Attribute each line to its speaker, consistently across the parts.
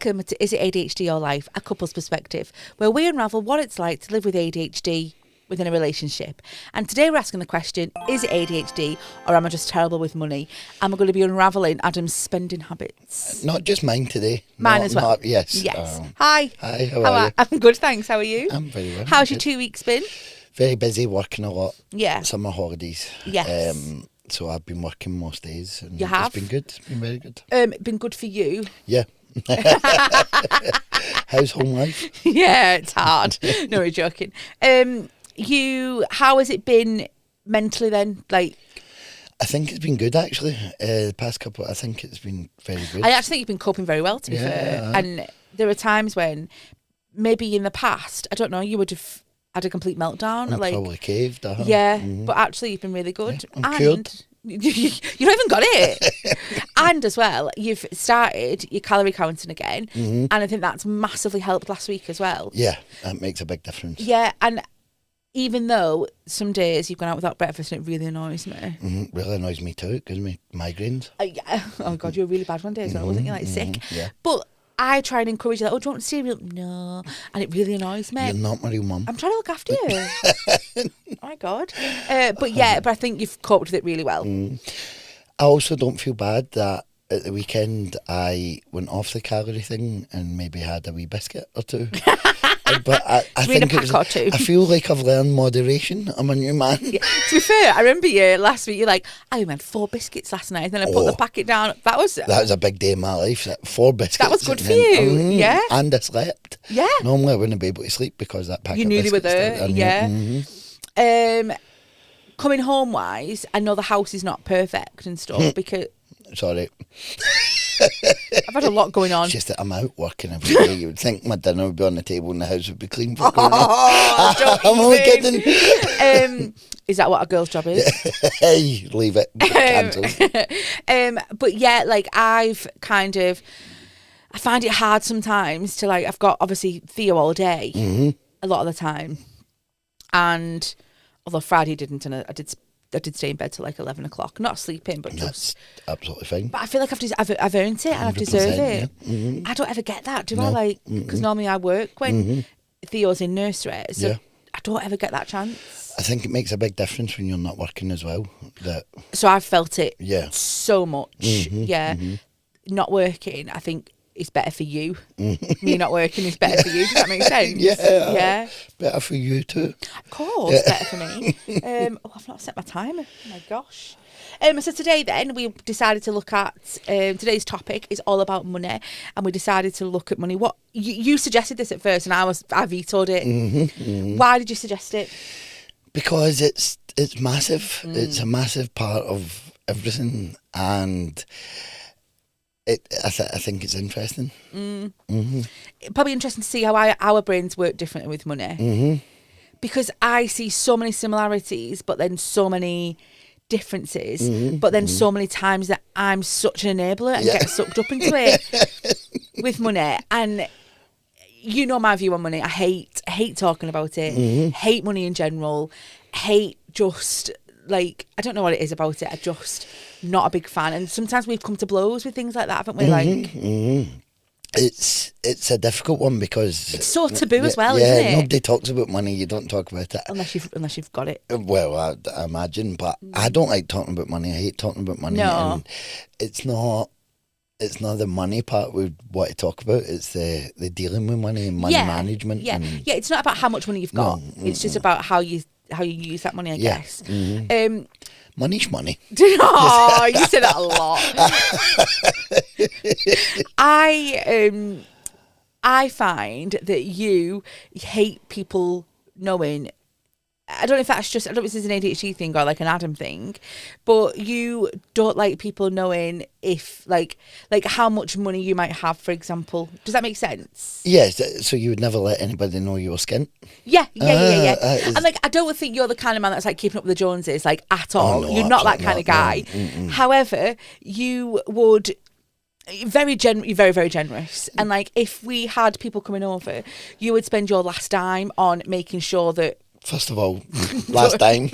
Speaker 1: Welcome to Is It ADHD Your Life? A couple's perspective, where we unravel what it's like to live with ADHD within a relationship. And today we're asking the question, is it ADHD or am I just terrible with money? And we're going to be unravelling Adam's spending habits.
Speaker 2: Not just mine today.
Speaker 1: Mine as well.
Speaker 2: Yes.
Speaker 1: Yes. Hi.
Speaker 2: Hi, how are you?
Speaker 1: I'm good, thanks. How are you?
Speaker 2: I'm very well.
Speaker 1: How's your 2 weeks been?
Speaker 2: Very busy, working a lot.
Speaker 1: Yeah.
Speaker 2: Summer holidays.
Speaker 1: Yes.
Speaker 2: So I've been working most days. And
Speaker 1: You have?
Speaker 2: It's been good. It's been very good.
Speaker 1: Been good for you?
Speaker 2: Yeah. How's home life?
Speaker 1: Yeah, it's hard. No, we're joking. How has it been mentally then? Like,
Speaker 2: I think it's been good actually. The past couple, I think it's been very good.
Speaker 1: I actually think you've been coping very well, to be fair. And there are times when maybe in the past, I don't know, you would have had a complete meltdown.
Speaker 2: I'm probably caved.
Speaker 1: Yeah, but actually you've been really good.
Speaker 2: Yeah, I'm cured.
Speaker 1: You don't even got it. And as well, you've started your calorie counting again.
Speaker 2: Mm-hmm.
Speaker 1: And I think that's massively helped last week as well.
Speaker 2: Yeah, that makes a big difference.
Speaker 1: Yeah, and even though some days you've gone out without breakfast and it really annoys me.
Speaker 2: Mm-hmm. Really annoys me too. It gives me migraines.
Speaker 1: Yeah. Oh God, you were really bad one day as well, wasn't you? Like sick.
Speaker 2: Yeah.
Speaker 1: But I try and encourage you, like, oh, do you want cereal? No. And it really annoys me.
Speaker 2: You're not my real mum.
Speaker 1: I'm trying to look after you. Oh my God. But I think you've coped with it really well.
Speaker 2: I also don't feel bad that at the weekend I went off the calorie thing and maybe had a wee biscuit or two. But I think I feel like I've learned moderation. I'm a new man.
Speaker 1: Yeah. To be fair, I remember you last week, you're like, I had 4 biscuits last night, and then I put the packet down. That was
Speaker 2: a big day in my life. 4 biscuits.
Speaker 1: That was good for you. Yeah.
Speaker 2: And I slept.
Speaker 1: Yeah.
Speaker 2: Normally I wouldn't be able to sleep because that packet
Speaker 1: you knew
Speaker 2: of
Speaker 1: they were
Speaker 2: biscuits
Speaker 1: there. Yeah. Coming home wise, I know the house is not perfect and stuff because
Speaker 2: sorry.
Speaker 1: I've had a lot going on.
Speaker 2: It's just that I'm out working every day. You would think my dinner would be on the table and the house would be clean for I'm only kidding.
Speaker 1: Is that what a girl's job is?
Speaker 2: Hey, leave it. Cancelled.
Speaker 1: But yeah, like I find it hard sometimes to I've got obviously Theo all day a lot of the time, and although Friday didn't, and I did stay in bed till 11 o'clock, not sleeping, but just
Speaker 2: that's absolutely fine.
Speaker 1: But I feel like I've earned it and I've deserved it.
Speaker 2: Yeah. Mm-hmm.
Speaker 1: I don't ever get that, do I? Because normally I work when Theo's in nursery, so I don't ever get that chance.
Speaker 2: I think it makes a big difference when you're not working as well.
Speaker 1: So I've felt it so much.
Speaker 2: Mm-hmm.
Speaker 1: Not working, I think it's better for you. Me not working is better for you. Does that make sense?
Speaker 2: Yeah. Better for you too.
Speaker 1: Of course, better for me. I've not set my timer. Oh my gosh. So today then we decided to look at today's topic is all about money, and we decided to look at money. What you suggested this at first, and I vetoed it. Why did you suggest it?
Speaker 2: Because it's massive. It's a massive part of everything, and I think it's interesting.
Speaker 1: Probably interesting to see how our brains work differently with money. Because I see so many similarities, but then so many differences, but then so many times that I'm such an enabler and get sucked up into it with money. And you know my view on money. I hate talking about it. Hate money in general. Hate just I don't know what it is about it. I just not a big fan. And sometimes we've come to blows with things like that, haven't we?
Speaker 2: It's a difficult one because
Speaker 1: it's so taboo as well, isn't it?
Speaker 2: Nobody talks about money. You don't talk about it
Speaker 1: unless you've got it.
Speaker 2: Well, I imagine, but I don't like talking about money. I hate talking about money.
Speaker 1: No,
Speaker 2: and it's not the money part we want to talk about. It's the dealing with money and money management.
Speaker 1: Yeah, it's not about how much money you've got. It's just about how you use that money, I guess.
Speaker 2: Money's money.
Speaker 1: Oh, you say that a lot. I find that you hate people knowing. I don't know if that's I don't know if this is an ADHD thing or an Adam thing, but you don't like people knowing if how much money you might have, for example. Does that make sense?
Speaker 2: Yes. So you would never let anybody know you were skint?
Speaker 1: Yeah. And I don't think you're the kind of man that's keeping up with the Joneses at all.
Speaker 2: No,
Speaker 1: you're not that kind of guy.
Speaker 2: No.
Speaker 1: However, you would. You're very, very generous. And if we had people coming over, you would spend your last dime on making sure that
Speaker 2: First of all, last time,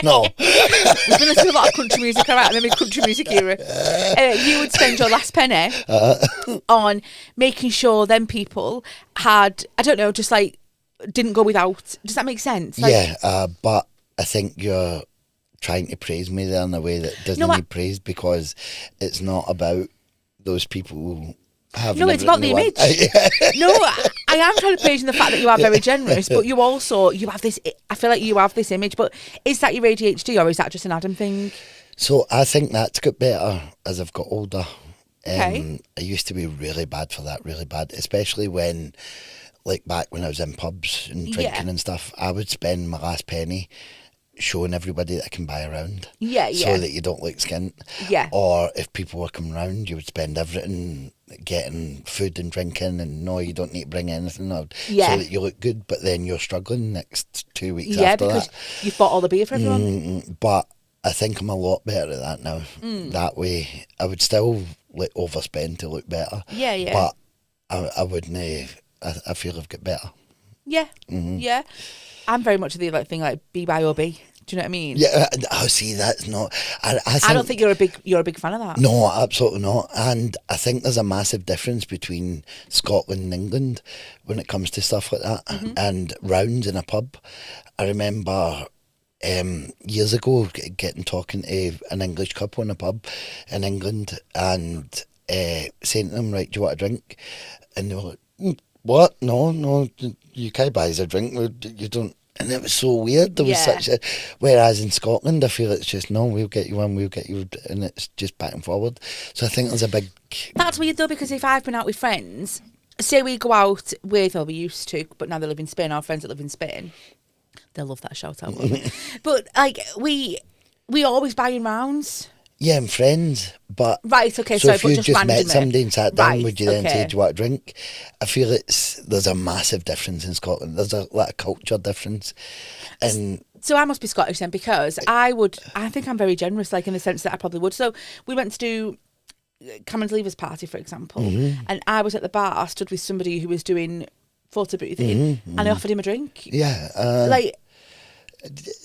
Speaker 2: no.
Speaker 1: We've been listening to a lot of country music, all right, and then country music era. You would spend your last penny on making sure them people had, I don't know, just like, didn't go without. Does that make sense? Like,
Speaker 2: yeah, but I think you're trying to praise me there in a way that doesn't need praise, because it's not about those people having.
Speaker 1: No, it's about the image. No, I am trying to praise you the fact that you are very generous, but you have this. I feel like you have this image, but is that your ADHD or is that just an Adam thing?
Speaker 2: So I think that's got better as I've got older.
Speaker 1: Okay.
Speaker 2: I used to be really bad for that, really bad, especially when, like back when I was in pubs and drinking and stuff, I would spend my last penny showing everybody that I can buy around. So that you don't look skint.
Speaker 1: Yeah.
Speaker 2: Or if people were coming round, you would spend everything getting food and drinking, and no, you don't need to bring anything out, so that you look good, but then you're struggling next 2 weeks after that. Yeah, because
Speaker 1: you've bought all the beer for everyone.
Speaker 2: But I think I'm a lot better at that now. That way, I would still like overspend to look better.
Speaker 1: Yeah.
Speaker 2: But I wouldn't. I feel I've got better.
Speaker 1: Yeah. Yeah. I'm very much of the thing like be by or be. Do you know what I mean?
Speaker 2: Yeah. Oh, see, that's not. I
Speaker 1: don't think you're a big fan of that.
Speaker 2: No, absolutely not. And I think there's a massive difference between Scotland and England when it comes to stuff like that. And rounds in a pub. I remember years ago talking to an English couple in a pub in England and saying to them, right, do you want a drink? And they were like, what? No, you can't buy us a drink. You don't. And it was so weird. There was such a. Whereas in Scotland, I feel it's just, no, we'll get you one, and it's just back and forward. So I think there's a big.
Speaker 1: That's weird though, because if I've been out with friends, say we go out with, or we used to, but now they live in Spain, our friends that live in Spain, they'll love that shout out. But like, we always buy in rounds.
Speaker 2: Yeah, and friends, but
Speaker 1: right, okay.
Speaker 2: So if you
Speaker 1: just
Speaker 2: met somebody and sat down,
Speaker 1: right,
Speaker 2: would you then say, "Do you want a drink?" I feel there's a massive difference in Scotland. There's a lot of culture difference, and
Speaker 1: so I must be Scottish then, because I think I'm very generous, like in the sense that I probably would. So we went to do Cameron's Leavers party, for example, and I was at the bar, stood with somebody who was doing photo boothing, and I offered him a drink.
Speaker 2: Yeah,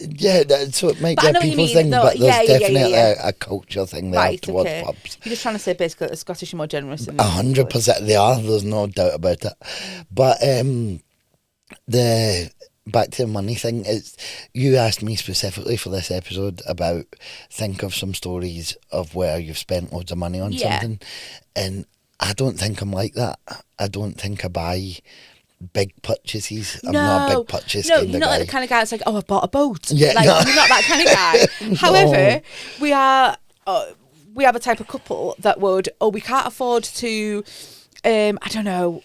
Speaker 2: yeah, so it might be a people thing, but there's definitely a culture thing there towards pubs.
Speaker 1: You're just trying to say basically the Scottish are more generous.
Speaker 2: 100% they are, there's no doubt about it. But the back to the money thing, is you asked me specifically for this episode about think of some stories of where you've spent loads of money on something, and I don't think I'm like that. I don't think I buy big purchases. I'm not a big purchase kind of guy. No, you're not like the kind of guy that's like, oh, I bought a boat. Yeah, like, no. You're not that kind of guy.
Speaker 1: No. However, we are the type of couple that would, we can't afford to, I don't know,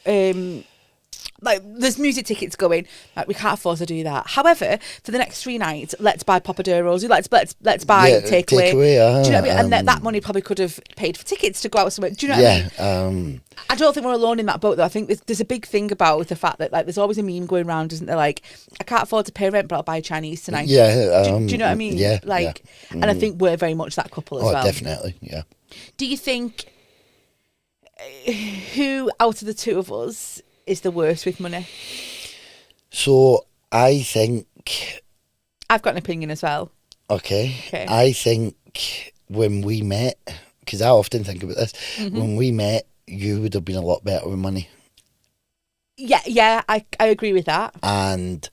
Speaker 1: like there's music tickets going, like we can't afford to do that. However, for the next 3 nights, let's buy Papaderos, let's buy takeaway. Do you know what I mean? And that money probably could have paid for tickets to go out somewhere. Do you know what I mean? I don't think we're alone in that boat though. I think there's a big thing about the fact that like there's always a meme going around, isn't there? Like, I can't afford to pay rent, but I'll buy Chinese tonight.
Speaker 2: Yeah.
Speaker 1: Do you know what I mean?
Speaker 2: Yeah.
Speaker 1: Like, and I think we're very much that couple as well.
Speaker 2: Oh, definitely. Yeah.
Speaker 1: Do you think who out of the two of us is the worst with money?
Speaker 2: So I think
Speaker 1: I've got an opinion as well.
Speaker 2: Okay. I think when we met, because I often think about this, when we met, you would have been a lot better with money.
Speaker 1: Yeah, I agree with that.
Speaker 2: And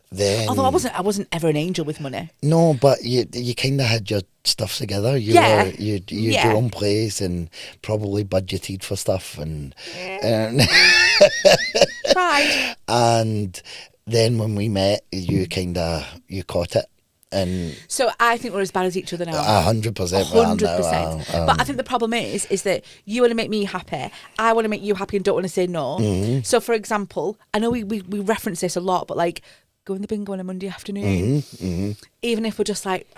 Speaker 2: then,
Speaker 1: although I wasn't ever an angel with money.
Speaker 2: No, but you kind of had your stuff together. You had your own place and probably budgeted for stuff and
Speaker 1: tried.
Speaker 2: And then when we met, you caught it. And
Speaker 1: so I think we're as bad as each other now.
Speaker 2: 100%.
Speaker 1: 100%. But I think the problem is that you want to make me happy, I want to make you happy and don't want to say no. So for example, I know we reference this a lot, but like going to the bingo on a Monday afternoon, even if we're just like,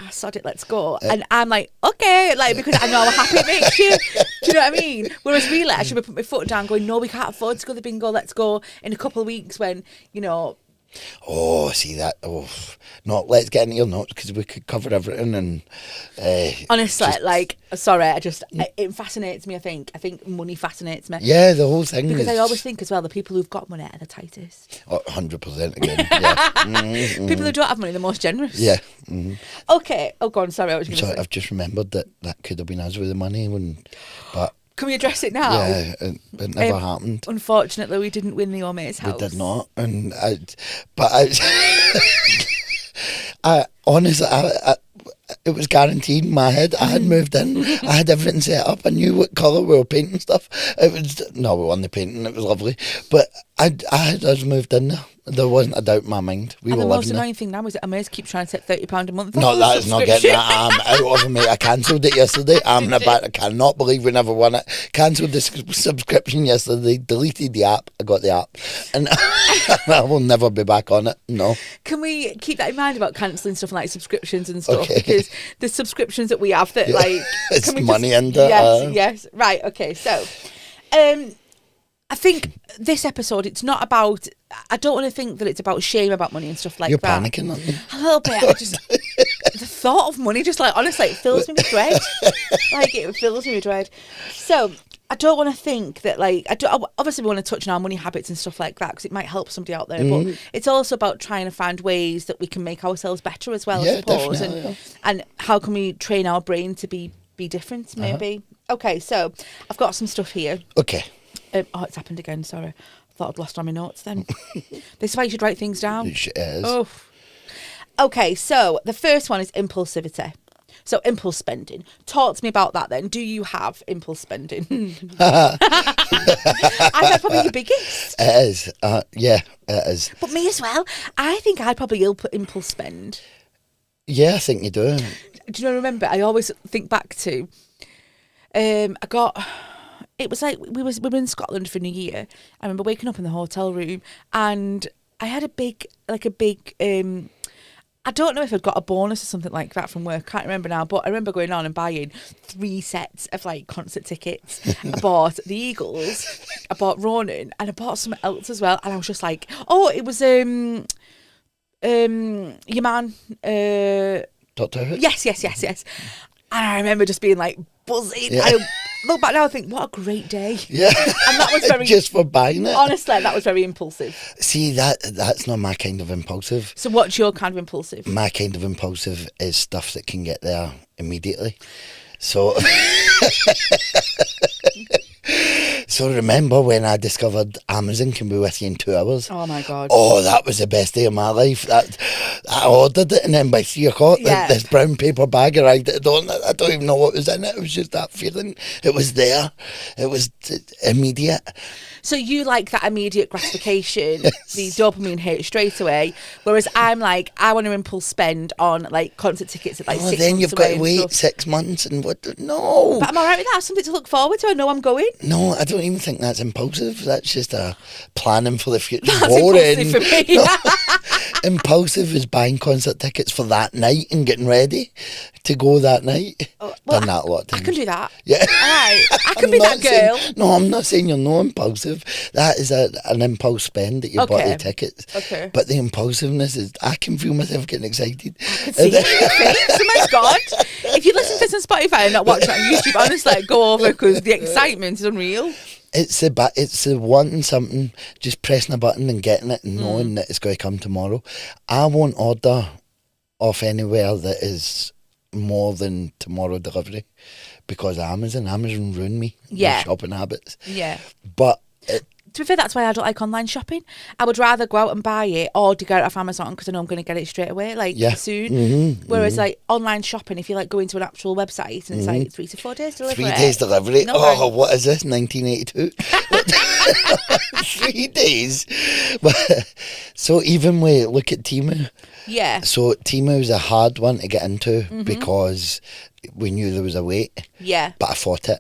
Speaker 1: sod it, let's go. And I'm like, okay, like, because I know how happy it makes you. Do you know what I mean? Whereas really, I should be putting my foot down going, no, we can't afford to go to the bingo, let's go in a couple of weeks when, you know,
Speaker 2: Oh, see that. Oh, no, let's get into your notes because we could cover everything. And
Speaker 1: honestly, it fascinates me. I think money fascinates me.
Speaker 2: Yeah, the whole thing.
Speaker 1: Because I always think as well, the people who've got money are the tightest.
Speaker 2: 100% again. Yeah. Mm-hmm.
Speaker 1: People who don't have money are the most generous.
Speaker 2: Yeah. Mm-hmm.
Speaker 1: Okay. Oh, go on. Sorry, I was going to say.
Speaker 2: I've just remembered that could have been us with the money, but.
Speaker 1: Can we address it now?
Speaker 2: Yeah, it never happened.
Speaker 1: Unfortunately, we didn't win the Your Mate's house.
Speaker 2: We did not, and I honestly, it was guaranteed in my head. I had moved in. I had everything set up. I knew what colour we were painting stuff. We won the painting. It was lovely, but I had us moved in there. There wasn't a doubt in my mind. We were
Speaker 1: the most
Speaker 2: living
Speaker 1: annoying thing now is that Amaze keeps trying to set £30 a month.
Speaker 2: No, that is not getting that. I'm out of it, mate. I cancelled it yesterday. I'm about. I cannot believe we never won it. Cancelled the subscription yesterday. Deleted the app. I got the app, and I will never be back on it. No.
Speaker 1: Can we keep that in mind about cancelling stuff like subscriptions and stuff?
Speaker 2: Okay.
Speaker 1: Because the subscriptions that we have that
Speaker 2: it's money under.
Speaker 1: Yes. Right. Okay. So, I think this episode, it's not about. I don't want to think that it's about shame about money and stuff like
Speaker 2: You're
Speaker 1: that.
Speaker 2: You're panicking, aren't you?
Speaker 1: A little bit. The thought of money, just honestly, it fills me with dread. It fills me with dread. So I don't want to think that obviously we want to touch on our money habits and stuff like that because it might help somebody out there. Mm-hmm. But it's also about trying to find ways that we can make ourselves better as well, I suppose. And how can we train our brain to be different, maybe? Okay, so I've got some stuff here.
Speaker 2: Okay.
Speaker 1: It's happened again, sorry. I thought I'd lost all my notes then. This is why you should write things down.
Speaker 2: It is.
Speaker 1: Oh. Okay, so the first one is impulsivity. So impulse spending. Talk to me about that then. Do you have impulse spending? I think that's probably your biggest.
Speaker 2: It is. Yeah, it is.
Speaker 1: But me as well. I think I'd probably impulse spend.
Speaker 2: Yeah, I think you do.
Speaker 1: Do you remember? I always think back to, it was like we were in Scotland for New Year. I remember waking up in the hotel room and I had a big, I don't know if I'd got a bonus or something like that from work. I can't remember now, but I remember going on and buying 3 sets of concert tickets. I bought the Eagles, I bought Ronan, and I bought something else as well. And I was just like, oh, it was your man,
Speaker 2: Doctor Who?
Speaker 1: Yes. And I remember just being buzzing. Yeah. I look back now and think, what a great day.
Speaker 2: Yeah.
Speaker 1: And that was very...
Speaker 2: Just for buying it?
Speaker 1: Honestly, that was very impulsive.
Speaker 2: See, that's not my kind of impulsive.
Speaker 1: So what's your kind of impulsive?
Speaker 2: My kind of impulsive is stuff that can get there immediately. So... So remember when I discovered Amazon can be with you in 2 hours?
Speaker 1: Oh my God.
Speaker 2: Oh, that was the best day of my life. I ordered it and then by 3 o'clock this brown paper bag arrived at the door and I don't even know what was in it. It was just that feeling. It was there. It was immediate.
Speaker 1: So you like that immediate gratification, the dopamine hit straight away, whereas I'm I want to impulse spend on concert tickets at 6 months
Speaker 2: then you've got to wait
Speaker 1: stuff.
Speaker 2: 6 months and what? No.
Speaker 1: But I'm all right with that. Something to look forward to. I know I'm going.
Speaker 2: No, I don't even think that's impulsive. That's just a planning for the future.
Speaker 1: That's impulsive for me.
Speaker 2: No. Impulsive is buying concert tickets for that night and getting ready to go that night. Done that a lot of times.
Speaker 1: I can do that.
Speaker 2: Yeah.
Speaker 1: All right. I can be that girl.
Speaker 2: No, I'm not saying you're no impulsive. That is an impulse spend that you bought the tickets.
Speaker 1: Okay.
Speaker 2: But the impulsiveness is, I can feel myself getting excited.
Speaker 1: I can see it in your face. Oh my God. If you listen to this on Spotify and not watch it on YouTube, honestly, go over because the excitement is unreal.
Speaker 2: It's the wanting something, just pressing a button and getting it and knowing that it's going to come tomorrow. I won't order off anywhere that is more than tomorrow delivery because Amazon ruined me.
Speaker 1: Yeah.
Speaker 2: With shopping habits.
Speaker 1: Yeah.
Speaker 2: But
Speaker 1: to be fair, that's why I don't like online shopping. I would rather go out and buy it or to get it off Amazon because I know I'm going to get it straight away, soon. Mm-hmm, Whereas online shopping, if you going to an actual website and it's 3 to 4 days delivery.
Speaker 2: 3 days delivery. No, what is this? 1982. 3 days. So even we look at Temu.
Speaker 1: Yeah.
Speaker 2: So Temu is a hard one to get into because we knew there was a wait.
Speaker 1: Yeah.
Speaker 2: But I fought it.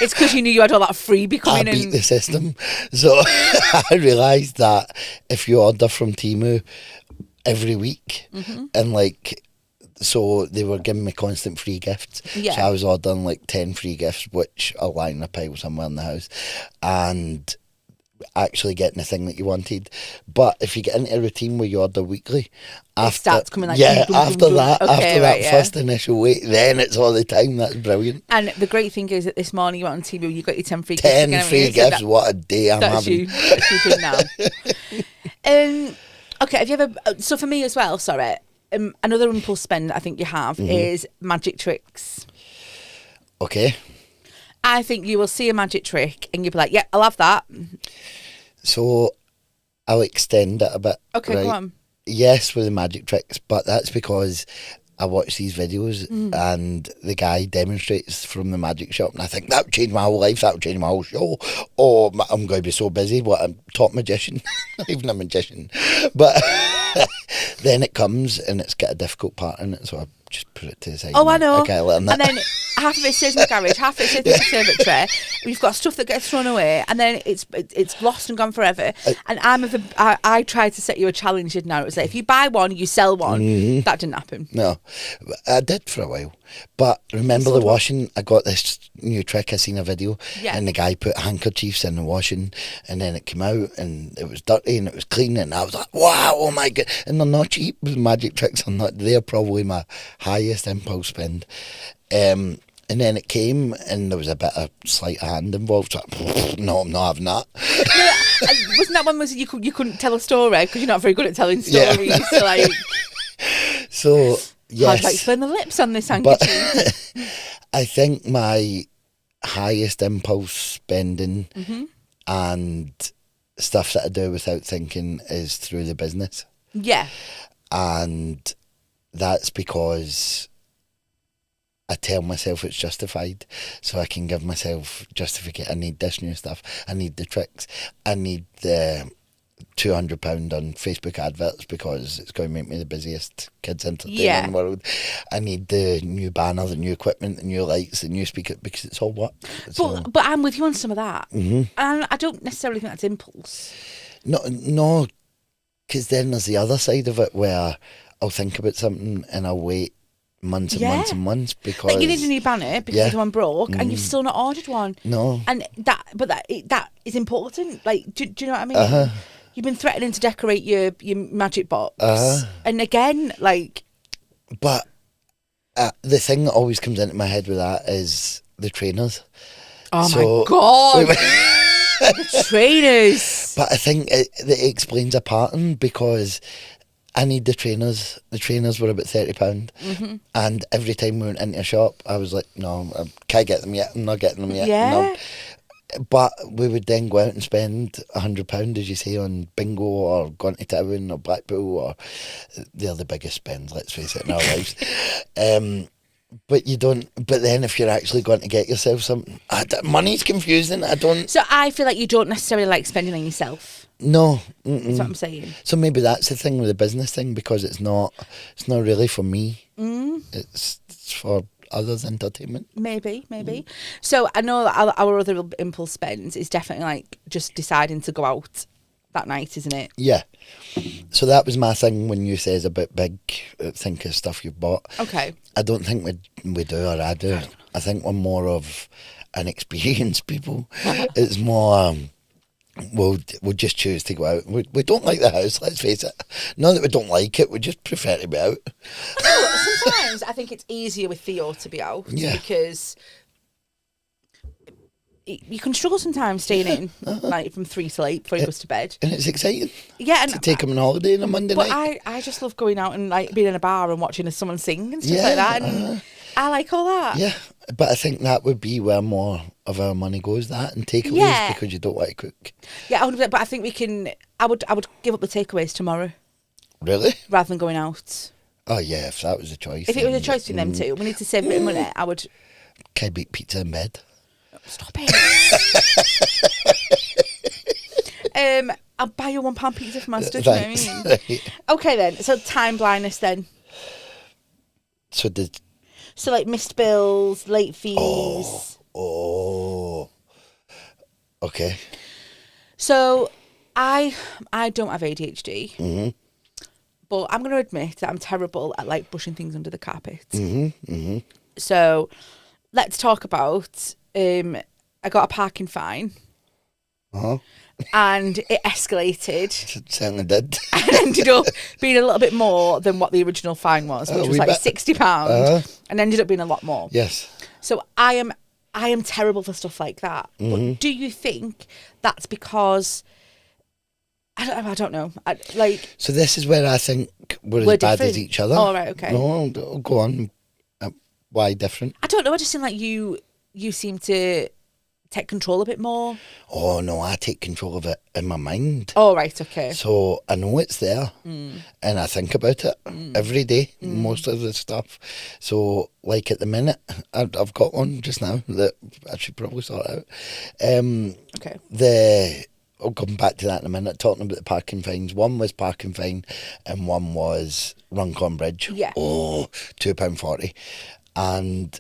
Speaker 1: It's because you knew you had all that freebie coming in.
Speaker 2: I beat the system. So I realised that if you order from Temu every week and so they were giving me constant free gifts.
Speaker 1: Yeah.
Speaker 2: So I was ordering 10 free gifts, which are lying in a pile somewhere in the house. And actually getting the thing that you wanted. But if you get into a routine where you order weekly, after,
Speaker 1: it starts coming like
Speaker 2: after that
Speaker 1: yeah.
Speaker 2: first initial wait, then it's all the time. That's brilliant.
Speaker 1: And the great thing is that this morning you went on TV, you got your 10 free gifts.
Speaker 2: 10 free gifts, so what a day I'm having.
Speaker 1: That's you doing now. Okay, have you ever, so for me as well, sorry, another impulse spend I think you have is magic tricks.
Speaker 2: Okay.
Speaker 1: I think you will see a magic trick and you'll be like, yeah, I'll have that.
Speaker 2: So I'll extend it a bit.
Speaker 1: Okay,
Speaker 2: right?
Speaker 1: go on.
Speaker 2: Yes, with the magic tricks, but that's because I watch these videos and the guy demonstrates from the magic shop, and I think that would change my whole life, that would change my whole show. Or I'm going to be so busy. What, I'm top magician? Not even a magician. But then it comes and it's got a difficult part in it, so I just put it to the side.
Speaker 1: Oh, I know.
Speaker 2: Okay, learn that.
Speaker 1: And then half of it stays in the garage, half of it stays in the conservatory. We've got stuff that gets thrown away, and then it's lost and gone forever. And I tried to set you a challenge, didn't I? It was like, if you buy one, you sell one. That didn't happen.
Speaker 2: No, I did for a while. But remember the washing? I got this new trick. I seen a video, and the guy put handkerchiefs in the washing, and then it came out, and it was dirty, and it was clean, and I was like, wow, oh my God. And they're not cheap. Magic tricks are not. They're probably my highest impulse spend. And then it came, and there was a bit of sleight of hand involved. So no, I'm not having that.
Speaker 1: Wasn't that one was you couldn't tell a story because you're not very good at telling stories? Yeah. So like,
Speaker 2: so yes,
Speaker 1: I'd like to burn the lips on this handkerchief.
Speaker 2: But I think my highest impulse spending and stuff that I do without thinking is through the business.
Speaker 1: Yeah,
Speaker 2: and that's because I tell myself it's justified, so I can give myself justificate. I need this new stuff. I need the tricks. I need the £200 on Facebook adverts because it's going to make me the busiest kids entertainer in the world. I need the new banner, the new equipment, the new lights, the new speaker, because it's all what.
Speaker 1: But I'm with you on some of that, and I don't necessarily think that's impulse.
Speaker 2: No, because then there's the other side of it where I'll think about something and I'll wait months and months and months because
Speaker 1: like you need a new banner because the one broke and you've still not ordered one.
Speaker 2: No,
Speaker 1: and that is important. Like, do you know what I mean? You've been threatening to decorate your magic box, and again, like.
Speaker 2: But the thing that always comes into my head with that is the trainers.
Speaker 1: Oh my God. The trainers.
Speaker 2: But I think it explains a pattern because I need the trainers. The trainers were about £30. And every time we went into a shop, I was like, no, I can't get them yet. I'm not getting them yet.
Speaker 1: Yeah.
Speaker 2: No. But we would then go out and spend £100, as you say, on bingo or going to town or Blackpool, or they're the biggest spends, let's face it, in our lives. But you don't. But then, if you're actually going to get yourself something, money's confusing. I don't.
Speaker 1: So I feel like you don't necessarily like spending on yourself.
Speaker 2: No,
Speaker 1: that's what I'm saying.
Speaker 2: So maybe that's the thing with the business thing, because it's not really for me. It's for others' entertainment.
Speaker 1: Maybe. So I know that our other impulse spends is definitely like just deciding to go out that night, isn't it?
Speaker 2: Yeah. So that was my thing when you says about big, think of stuff you've bought.
Speaker 1: Okay.
Speaker 2: I don't think we do, or I do. I think we're more of an experienced people. It's more, we'll just choose to go out. We don't like the house, let's face it. Not that we don't like it, we just prefer to be out.
Speaker 1: Sometimes I think it's easier with Theo to be out because you can struggle sometimes staying in like from 3 till 8 before he goes to bed.
Speaker 2: And it's exciting.
Speaker 1: Yeah, and
Speaker 2: to take him on holiday on a Monday night.
Speaker 1: But I just love going out and like being in a bar and watching someone sing and stuff like that. And I like all that.
Speaker 2: Yeah, but I think that would be where more of our money goes, that and takeaways, because you don't want to cook. Yeah,
Speaker 1: 100%, but I think we can. I would give up the takeaways tomorrow.
Speaker 2: Really?
Speaker 1: Rather than going out.
Speaker 2: Oh yeah, if that was a choice.
Speaker 1: If it was a choice between them two, we need to save a bit of money. I would.
Speaker 2: Can I beat pizza in bed?
Speaker 1: Stop it. I'll buy you £1 pizza from Asda. Do you know what I mean? Okay then. So time blindness then. So like missed bills, late fees.
Speaker 2: Oh. Okay.
Speaker 1: So I don't have ADHD. But I'm going to admit that I'm terrible at like brushing things under the carpet. So let's talk about. I got a parking fine And it escalated.
Speaker 2: It certainly did.
Speaker 1: And ended up being a little bit more than what the original fine was, which was like £60, and ended up being a lot more.
Speaker 2: Yes.
Speaker 1: So I am terrible for stuff like that. But do you think that's because I don't know.
Speaker 2: So this is where I think we're as bad as each other.
Speaker 1: Oh, right, okay.
Speaker 2: No, go on. Why different?
Speaker 1: I don't know. I just seem like you seem to take control a bit more.
Speaker 2: Oh, no, I take control of it in my mind.
Speaker 1: Oh, right, okay.
Speaker 2: So I know it's there and I think about it every day, most of the stuff. So, like at the minute, I've got one just now that I should probably sort out.
Speaker 1: Okay.
Speaker 2: I'll come back to that in a minute, talking about the parking fines. One was parking fine and one was Runcorn Bridge.
Speaker 1: Yeah.
Speaker 2: Oh, £2.40. And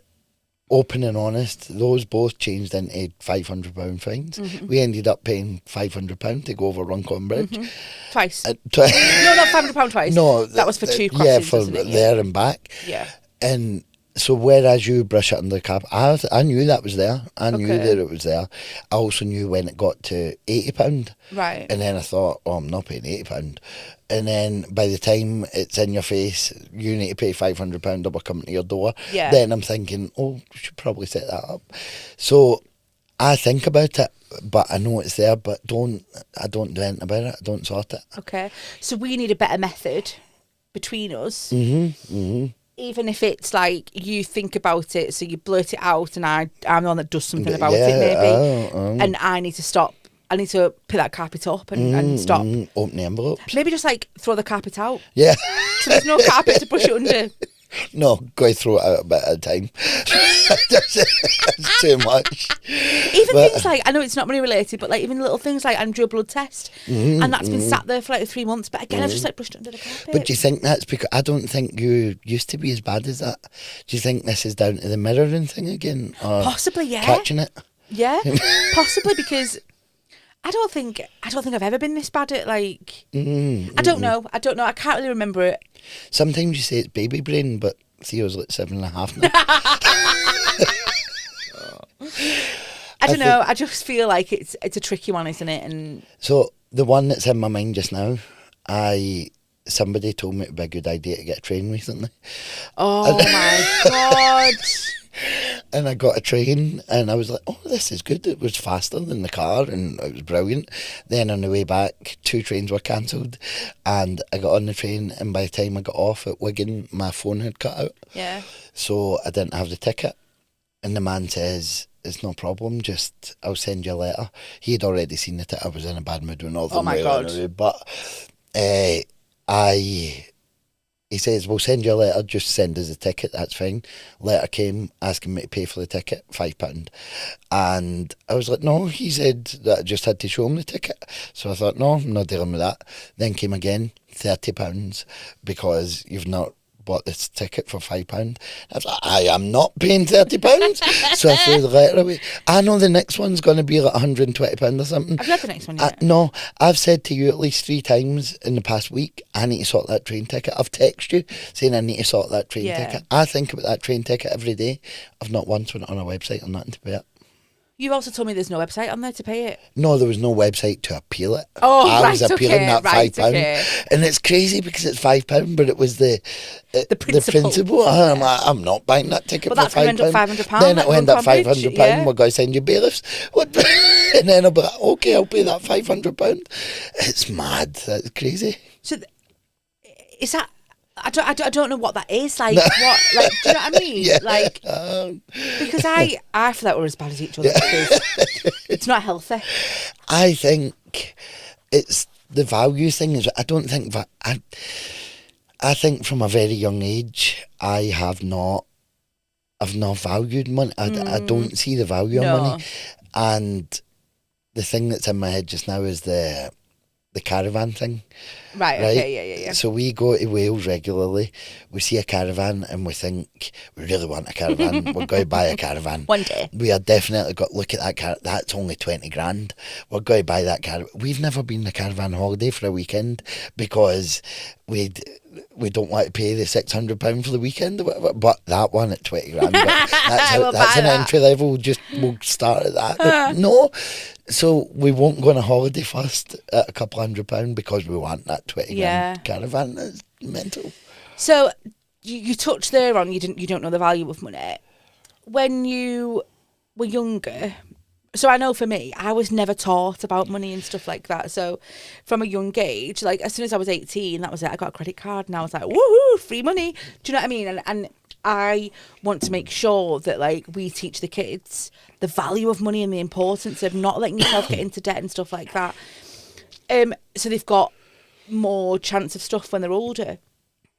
Speaker 2: open and honest, those both changed into £500 fines. We ended up paying £500 to go over Runcorn Bridge.
Speaker 1: Twice. No, not £500 twice. No. That was for two crossings,
Speaker 2: yeah, for
Speaker 1: wasn't it?
Speaker 2: there and back.
Speaker 1: Yeah.
Speaker 2: And so whereas you brush it under the carpet, I knew that was there. I knew that it was there. I also knew when it got to £80.
Speaker 1: Right.
Speaker 2: And then I thought, I'm not paying £80. And then by the time it's in your face, you need to pay £500 up or come to your door.
Speaker 1: Yeah.
Speaker 2: Then I'm thinking, we should probably set that up. So I think about it, but I know it's there, but I don't do anything about it. I don't sort it.
Speaker 1: Okay. So we need a better method between us. Even if it's like you think about it, so you blurt it out, and I'm the one that does something about it, maybe. And I need to stop. I need to pick that carpet up and stop.
Speaker 2: Open the envelopes.
Speaker 1: Maybe just like throw the carpet out.
Speaker 2: Yeah.
Speaker 1: So there's no carpet to push it under.
Speaker 2: No, go throw it out a bit at a time. That's too much.
Speaker 1: Even things like, I know it's not money related, but like even little things like Andrew blood test, and that's been sat there for like 3 months. But again, I've just like brushed it under the carpet.
Speaker 2: But do you think that's because I don't think you used to be as bad as that? Do you think this is down to the mirroring thing again, or
Speaker 1: possibly, yeah,
Speaker 2: catching it?
Speaker 1: Yeah, possibly because I don't think I've ever been this bad at like. I don't know. I can't really remember it.
Speaker 2: Sometimes you say it's baby brain, but Theo's like 7.5 now.
Speaker 1: I don't know. I just feel like it's a tricky one, isn't it? And
Speaker 2: so the one that's in my mind just now, somebody told me it would be a good idea to get a train recently.
Speaker 1: Oh my God.
Speaker 2: And I got a train and I was like, oh, this is good. It was faster than the car and it was brilliant. Then on the way back, 2 trains were cancelled and I got on the train and by the time I got off at Wigan, my phone had cut out.
Speaker 1: Yeah.
Speaker 2: So I didn't have the ticket. And the man says, it's no problem, just I'll send you a letter. He had already seen the ticket. I was in a bad mood when all the
Speaker 1: Oh my God.
Speaker 2: Anyway, but he says, we'll send you a letter, just send us a ticket, that's fine. Letter came asking me to pay for the ticket, £5. And I was like, no, he said that I just had to show him the ticket. So I thought, no, I'm not dealing with that. Then came again, £30, because you've not bought this ticket for £5. I was like, I am not paying £30. So I threw the letter away. I know the next one's going to be like £120 or something.
Speaker 1: Have you had the next one yet?
Speaker 2: No, I've said to you at least 3 times in the past week, I need to sort that train ticket. I've texted you saying I need to sort that train ticket. I think about that train ticket every day. I've not once went on a website or nothing to pay it.
Speaker 1: You also told me there's no website on there to pay it.
Speaker 2: No, there was no website to appeal it.
Speaker 1: Oh,
Speaker 2: I was appealing that £5.
Speaker 1: Okay.
Speaker 2: And it's crazy because it's £5, but it was the principle. I'm not buying that ticket
Speaker 1: but
Speaker 2: for
Speaker 1: that's going to end up £500.
Speaker 2: Then it'll end up £500.
Speaker 1: Yeah.
Speaker 2: We're going to send you bailiffs. And then I'll be like, okay, I'll pay that £500. It's mad. That's crazy.
Speaker 1: So is that... I don't know what that is. Like, what? Like, do you know what I mean?
Speaker 2: Yeah.
Speaker 1: Like, because I feel like we're as bad as each other. Because it's not healthy.
Speaker 2: I think it's the value thing. I don't think that... I think from a very young age, I've not valued money. I don't see the value of money. And the thing that's in my head just now is the caravan thing.
Speaker 1: Right, okay, yeah.
Speaker 2: So we go to Wales regularly. We see a caravan and we think, we really want a caravan. We're going to buy a caravan.
Speaker 1: One day.
Speaker 2: We are definitely got, look at that caravan. That's only 20 grand. We're going to buy that caravan. We've never been on a caravan holiday for a weekend because we don't want to pay the £600 for the weekend or whatever, but that one at 20 grand, that's an entry level, we'll start at that. But no, so we won't go on a holiday first at a couple £100 because we want that 20 grand caravan. That's mental.
Speaker 1: So you touched there on you don't know the value of money. When you were younger, so I know for me, I was never taught about money and stuff like that. So from a young age, like as soon as I was 18, that was it. I got a credit card and I was like, woohoo, free money. Do you know what I mean? And I want to make sure that like we teach the kids the value of money and the importance of not letting yourself get into debt and stuff like that. So they've got more chance of stuff when they're older,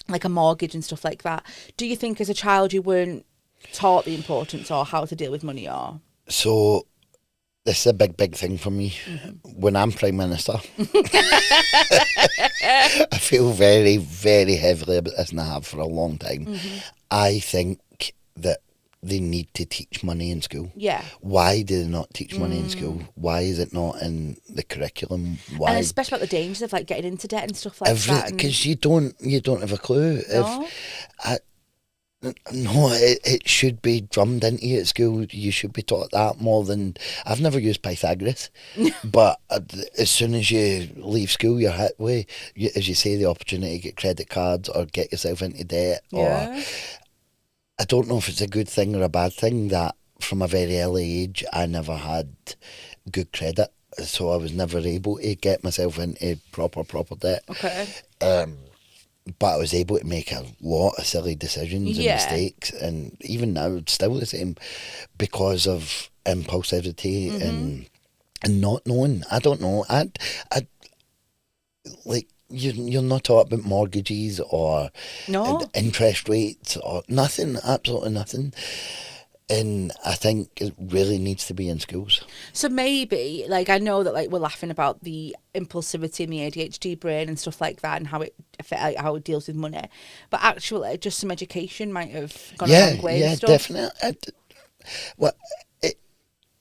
Speaker 1: like a mortgage and stuff like that. Do you think as a child you weren't taught the importance or how to deal with money or?
Speaker 2: So this is a big thing for me. When I'm Prime Minister, I feel very, very heavily about this and I have for a long time. I think that they need to teach money in school.
Speaker 1: Yeah.
Speaker 2: Why do they not teach money in school? Why is it not in the curriculum? Why?
Speaker 1: And especially about the dangers of like getting into debt and stuff like that.
Speaker 2: Because you don't have a clue.
Speaker 1: No?
Speaker 2: No, it should be drummed into you at school. You should be taught that more than... I've never used Pythagoras, but as soon as you leave school, you're hit with, as you say, the opportunity to get credit cards or get yourself into debt.
Speaker 1: Yeah.
Speaker 2: Or I don't know if it's a good thing or a bad thing that from a very early age, I never had good credit. So I was never able to get myself into proper debt.
Speaker 1: Okay.
Speaker 2: But I was able to make a lot of silly decisions and mistakes, and even now it's still the same because of impulsivity and not knowing. I don't know. I like you're not taught about mortgages or interest rates or nothing. Absolutely nothing. And I think it really needs to be in schools.
Speaker 1: So maybe, like, I know that, like, we're laughing about the impulsivity in the ADHD brain and stuff like that and how it deals with money. But actually, just some education might have gone a long way and stuff.
Speaker 2: Definitely.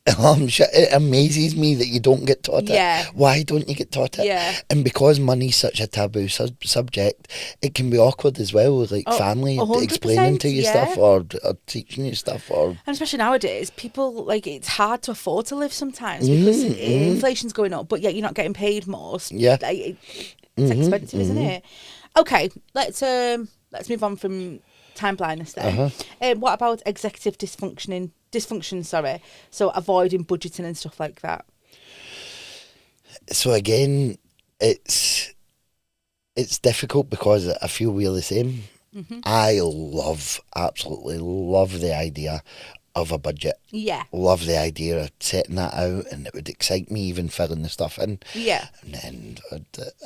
Speaker 2: It amazes me that you don't get taught it. Why don't you get taught it?
Speaker 1: Yeah.
Speaker 2: And because money's such a taboo subject, it can be awkward as well, like family explaining to you stuff or teaching you stuff. And
Speaker 1: especially nowadays, people, like, it's hard to afford to live sometimes because inflation's going up, but yet you're not getting paid more.
Speaker 2: Yeah.
Speaker 1: It's expensive, isn't it? Okay, let's move on from time blindness then. What about executive dysfunction, so avoiding budgeting and stuff like that?
Speaker 2: So again, it's difficult because I feel we're the same. I absolutely love the idea of a budget.
Speaker 1: Yeah.
Speaker 2: Love the idea of setting that out, and it would excite me even filling the stuff in.
Speaker 1: Yeah.
Speaker 2: And then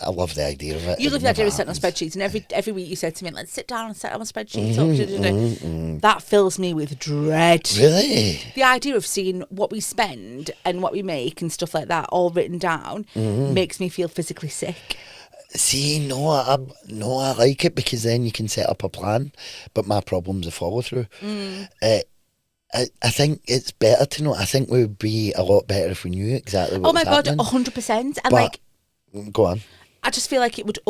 Speaker 2: I love the idea of it.
Speaker 1: You love the idea of setting on spreadsheets, and every week you said to me, let's sit down and set on spreadsheets. That fills me with dread.
Speaker 2: Really?
Speaker 1: The idea of seeing what we spend and what we make and stuff like that all written down makes me feel physically sick.
Speaker 2: See, I like it because then you can set up a plan, but my problem's a follow through. I think it's better to know. I think we would be a lot better if we knew exactly what was happening.
Speaker 1: 100%. And
Speaker 2: go on.
Speaker 1: I just feel like it would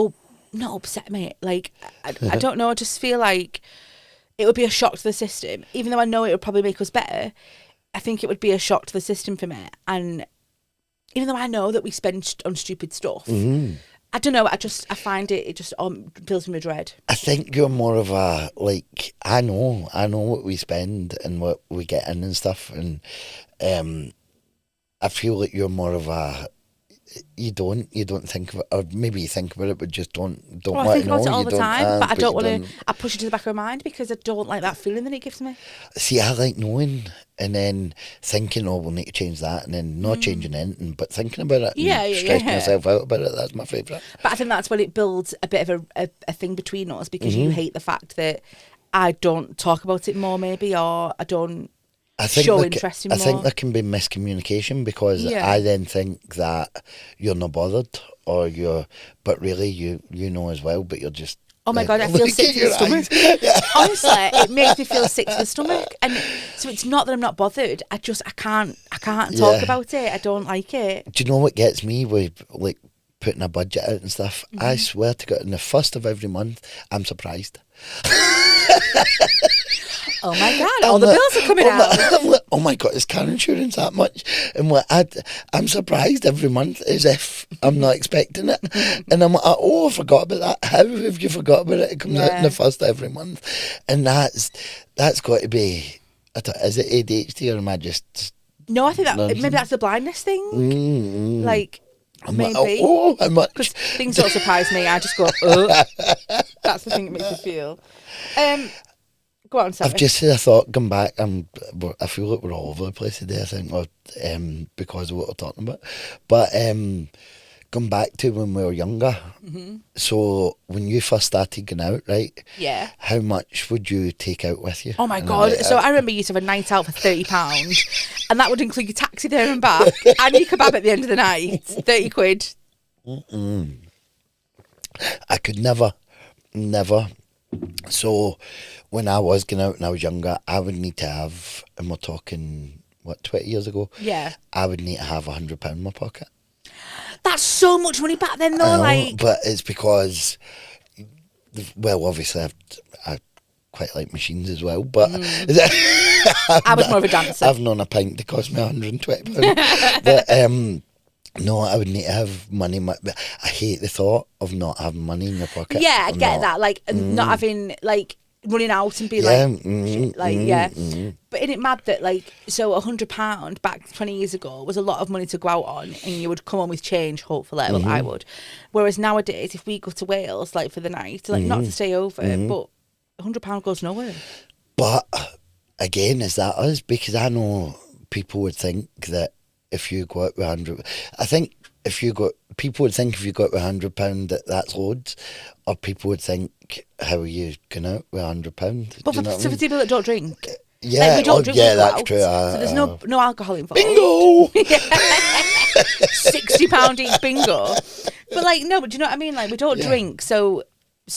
Speaker 1: not upset me. Like, I don't know. I just feel like it would be a shock to the system. Even though I know it would probably make us better, I think it would be a shock to the system for me. And even though I know that we spend on stupid stuff, I don't know. I find it just fills me with dread.
Speaker 2: I think you're more of a, like, I know what we spend and what we get in and stuff, and I feel like you're more of a, you don't think of it, or maybe you think about it but just don't want to know.
Speaker 1: I think about it all the time, but I don't want to. I push it to the back of my mind because I don't like that feeling that it gives me.
Speaker 2: See, I like knowing and then thinking, oh, we'll need to change that, and then not changing anything, but thinking about it and stressing yourself out about it. That's my favourite.
Speaker 1: But I think that's when it builds a bit of a thing between us because you hate the fact that I don't talk about it more, maybe, or I don't. Show interest in more.
Speaker 2: I think there can be miscommunication because I then think that you're not bothered but really you know as well, but you're just.
Speaker 1: Oh my God, I feel sick to the stomach. Honestly, it makes me feel sick to the stomach. And so it's not that I'm not bothered. I can't talk about it. I don't like it.
Speaker 2: Do you know what gets me with, like, putting a budget out and stuff, I swear to God, in the first of every month, I'm surprised.
Speaker 1: Oh my God, all the bills are coming out.
Speaker 2: I'm like, oh my God, is car insurance that much? And I'm surprised every month as if I'm not expecting it. And I'm like, oh, I forgot about that. How have you forgot about it? It comes out in the first of every month. And that's got to be, is it ADHD or am I just...
Speaker 1: No, I think that maybe that's the blindness thing. Like, maybe.
Speaker 2: Like, oh, how much?
Speaker 1: Because things don't surprise me. I just go, oh. That's the thing that makes me feel. Go on, sorry.
Speaker 2: I've just had a thought, come back. I feel like we're all over the place today, I think, because of what we're talking about. But come back to when we were younger. So when you first started going out, right?
Speaker 1: Yeah.
Speaker 2: How much would you take out with you?
Speaker 1: Oh my God. So I remember you used to have a night out for £30, and that would include your taxi there and back and your kebab at the end of the night. 30 quid.
Speaker 2: I could never. So when I was going out and I was younger, I would need to have, and we're talking, 20 years ago?
Speaker 1: Yeah.
Speaker 2: I would need to have £100 in my pocket.
Speaker 1: That's so much money back then, though.
Speaker 2: But it's because, well, obviously I quite like machines as well, but
Speaker 1: I was more of a dancer.
Speaker 2: I've known a pint to cost me £120. But no, I would need to have money. I hate the thought of not having money in your pocket.
Speaker 1: Yeah, I get that. Like, not having, like, running out and be like, But isn't it mad that, like, so £100 back 20 years ago was a lot of money to go out on, and you would come on with change, hopefully. Well, I would. Whereas nowadays, if we go to Wales, like, for the night, like, not to stay over, but £100 goes nowhere.
Speaker 2: But, again, is that us? Because I know people would think that if you go out with people would think if you go out with £100 that's loads, or people would think, how are you going out with £100?
Speaker 1: But for people that don't drink,
Speaker 2: yeah,
Speaker 1: like, we don't drink,
Speaker 2: that's true.
Speaker 1: So there's no alcohol involved.
Speaker 2: Bingo.
Speaker 1: £60 each bingo. But like, no, but do you know what I mean? Like, we don't drink, so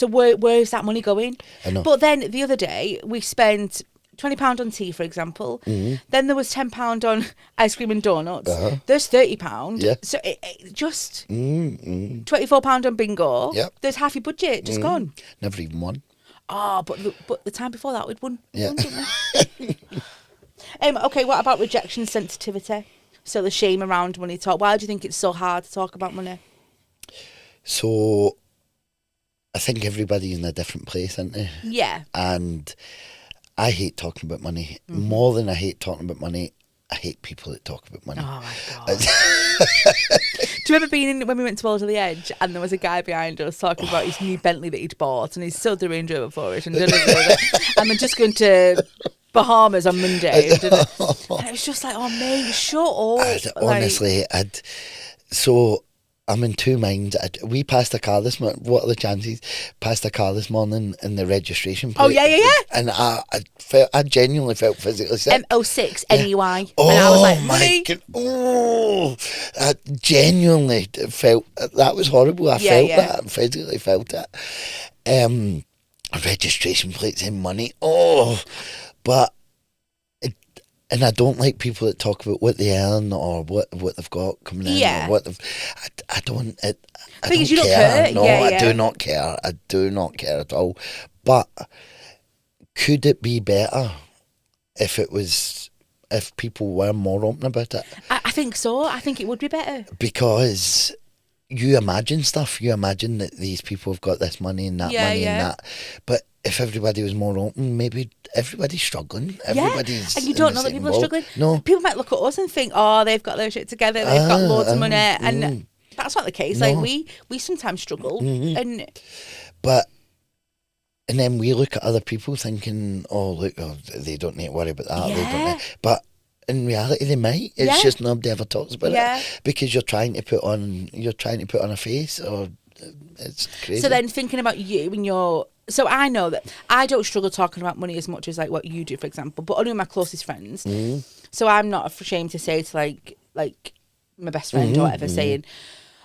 Speaker 1: where's that money going?
Speaker 2: I know.
Speaker 1: But then the other day we spent £20 on tea, for example. Then there was £10 on ice cream and donuts. There's £30.
Speaker 2: Yeah.
Speaker 1: So it just £24 on bingo.
Speaker 2: Yep.
Speaker 1: There's half your budget just gone.
Speaker 2: Never even won.
Speaker 1: Oh, but the time before that we'd won.
Speaker 2: Yeah.
Speaker 1: Okay, what about rejection sensitivity? So the shame around money talk. Why do you think it's so hard to talk about money?
Speaker 2: So I think everybody's in a different place, isn't they?
Speaker 1: Yeah.
Speaker 2: And I hate talking about money. More than I hate talking about money, I hate people that talk about money.
Speaker 1: Oh my God. Do you remember when we went to World of the Edge and there was a guy behind us talking about his new Bentley that he'd bought, and he's sold the Range Rover for it, and and we're just going to Bahamas on Monday. And it was just like, oh mate, shut up.
Speaker 2: Honestly, so I'm in two minds. We passed a car this morning. What are the chances? Passed a car this morning in the registration plate.
Speaker 1: Oh, yeah.
Speaker 2: And I genuinely felt physically sick.
Speaker 1: M06 NUI.
Speaker 2: Oh,
Speaker 1: and I was like,
Speaker 2: my God. Oh, I genuinely felt, that was horrible. I felt that. I physically felt it. Registration plates and money. Oh, but... And I don't like people that talk about what they earn or what they've got coming in.
Speaker 1: Yeah.
Speaker 2: Or what they've, I don't care.
Speaker 1: Don't care.
Speaker 2: No, I do not care. I do not care at all. But could it be better if people were more open about it?
Speaker 1: I think so. I think it would be better.
Speaker 2: Because you imagine stuff. You imagine that these people have got this money and that money and that. But if everybody was more open, maybe everybody's struggling. Everybody's
Speaker 1: and you don't know that people are struggling.
Speaker 2: No.
Speaker 1: People might look at us and think, oh, they've got their shit together, they've got loads of money. And that's not the case. No. Like, we sometimes struggle. And
Speaker 2: then we look at other people thinking, oh, look, they don't need to worry about that. They don't need. But in reality, they might. It's just nobody ever talks about it because you're trying to put on a face, or it's crazy.
Speaker 1: So then, thinking about you and your, so I know that I don't struggle talking about money as much as like what you do, for example, but only with my closest friends. So I'm not ashamed to say to like my best friend or whatever, saying,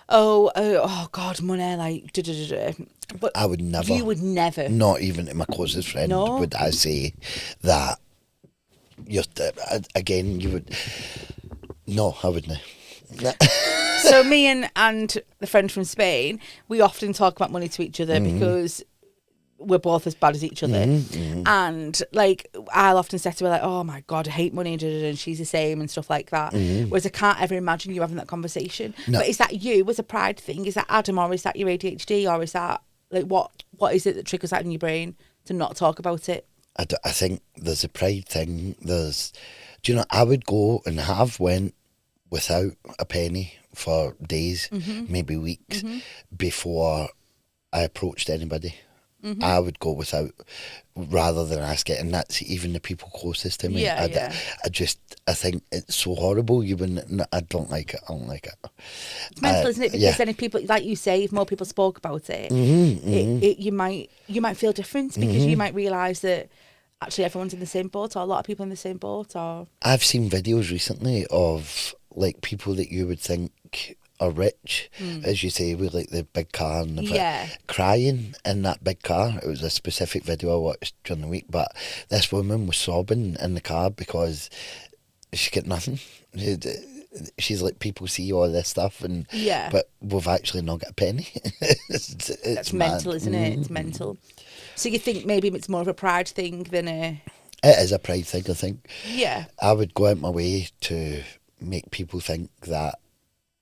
Speaker 1: oh God, money, like da da da da. But
Speaker 2: I would never.
Speaker 1: You would never.
Speaker 2: Not even to my closest friend would I say that. Again, you would. No, I wouldn't.
Speaker 1: So me and the friend from Spain, we often talk about money to each other because we're both as bad as each other. And like, I'll often say to her like, oh my God, I hate money, and she's the same and stuff like that. Whereas I can't ever imagine you having that conversation.
Speaker 2: No.
Speaker 1: But is that you as a pride thing? Is that Adam, or is that your ADHD, or is that like, what is it that triggers that in your brain to not talk about it?
Speaker 2: I think there's a pride thing. Do you know, I would go and have went without a penny for days, maybe weeks, before I approached anybody. I would go without, rather than ask it, and that's even the people closest to me. I think it's so horrible. I don't like it.
Speaker 1: It's mental, isn't it? Because then if people, like you say, if more people spoke about it, you might feel different, because you might realise that actually everyone's in the same boat, or a lot of people in the same boat. Or
Speaker 2: I've seen videos recently of like people that you would think are rich, as you say, with like the big car and crying in that big car. It was a specific video I watched during the week, but this woman was sobbing in the car because she got nothing. She's like, people see all this stuff, and but we've actually not got a penny. it's
Speaker 1: mental, isn't it? It's mental. So you think maybe it's more of a pride thing than a...
Speaker 2: It is a pride thing, I think.
Speaker 1: Yeah.
Speaker 2: I would go out my way to make people think that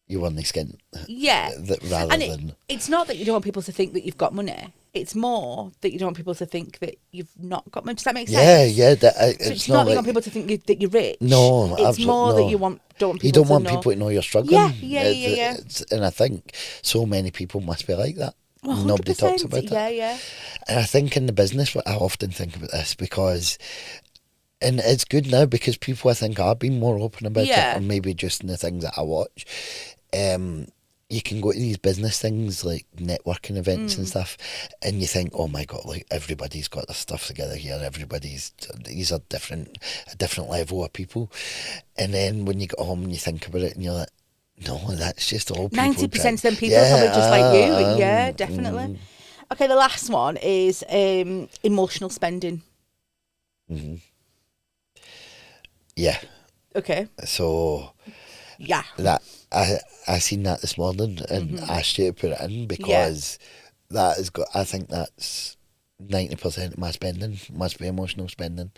Speaker 2: you only skin.
Speaker 1: Yeah.
Speaker 2: Rather than...
Speaker 1: It's not that you don't want people to think that you've got money. It's more that you don't want people to think that you've not got money. Does that make sense?
Speaker 2: Yeah.
Speaker 1: It's not that you want people to think that you're rich.
Speaker 2: No,
Speaker 1: it's more that you don't want people to know.
Speaker 2: You don't want people to know you're struggling.
Speaker 1: Yeah.
Speaker 2: And I think so many people must be like that. 100%. Nobody talks about it.
Speaker 1: Yeah.
Speaker 2: And I think in the business, I often think about this because... And it's good now because people, I think, are being more open about it, or maybe just in the things that I watch. You can go to these business things like networking events and stuff, and you think, oh my God, like everybody's got their stuff together here. These are a different level of people. And then when you get home and you think about it, and you're like, no, that's just all people.
Speaker 1: 90% of them people are probably just like you. Yeah, definitely. Okay, the last one is emotional spending.
Speaker 2: Yeah.
Speaker 1: Okay.
Speaker 2: So.
Speaker 1: Yeah.
Speaker 2: That I seen that this morning and asked you to put it in because that has got. I think that's 90% of my spending must be emotional spending,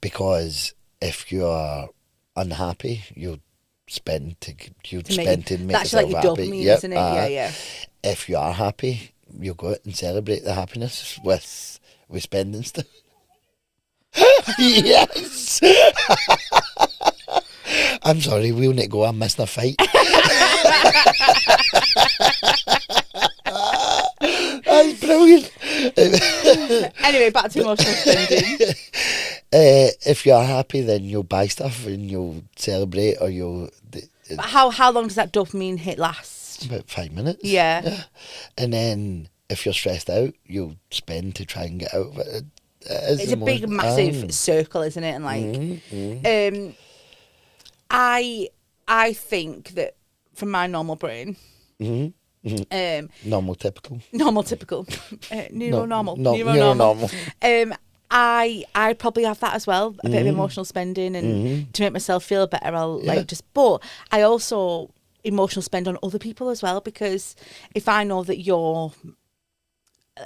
Speaker 2: because if you are unhappy, you'll spend to make
Speaker 1: that's
Speaker 2: yourself
Speaker 1: like your
Speaker 2: happy.
Speaker 1: Dopamine, isn't it? Yeah.
Speaker 2: If you are happy, you'll go out and celebrate the happiness with spending stuff. Yes. I'm sorry, we'll need to go. I'm missing a fight. That's brilliant.
Speaker 1: Anyway, back to emotional spending.
Speaker 2: If you're happy, then you'll buy stuff and you'll celebrate, or you'll...
Speaker 1: But how long does that dopamine hit last?
Speaker 2: About 5 minutes.
Speaker 1: Yeah.
Speaker 2: And then if you're stressed out, you'll spend to try and get out of it.
Speaker 1: It's a big, massive circle, isn't it? And like... I think that from my normal brain,
Speaker 2: normal typical,
Speaker 1: neuronormal. I probably have that as well, a bit of emotional spending, and to make myself feel better, I'll but I also emotional spend on other people as well, because if I know that you're,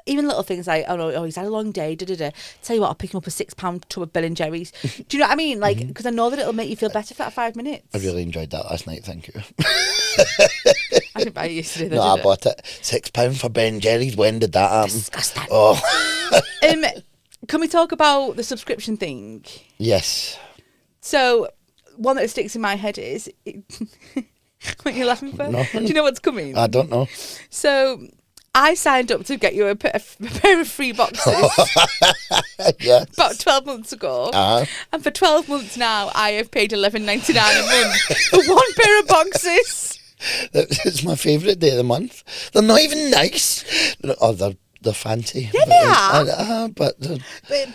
Speaker 1: even little things like, oh, he's had a long day, tell you what, I'll pick him up a £6 tub of Ben & Jerry's. Do you know what I mean? Like, because I know that it'll make you feel better for that 5 minutes.
Speaker 2: I really enjoyed that last night, thank you.
Speaker 1: I didn't buy it yesterday, though.
Speaker 2: No, I bought it. £6 for Ben & Jerry's. When did that happen?
Speaker 1: Disgusting.
Speaker 2: Oh.
Speaker 1: Can we talk about the subscription thing?
Speaker 2: Yes.
Speaker 1: So, one that sticks in my head is... What are you laughing for?
Speaker 2: No.
Speaker 1: Do you know what's coming?
Speaker 2: I don't know.
Speaker 1: So... I signed up to get you a pair of free boxes about 12 months ago. And for 12 months now, I have paid $11.99 a month for one pair of boxes.
Speaker 2: It's my favourite day of the month. They're not even nice. Oh, they're fancy.
Speaker 1: Yeah, they are.
Speaker 2: But
Speaker 1: isn't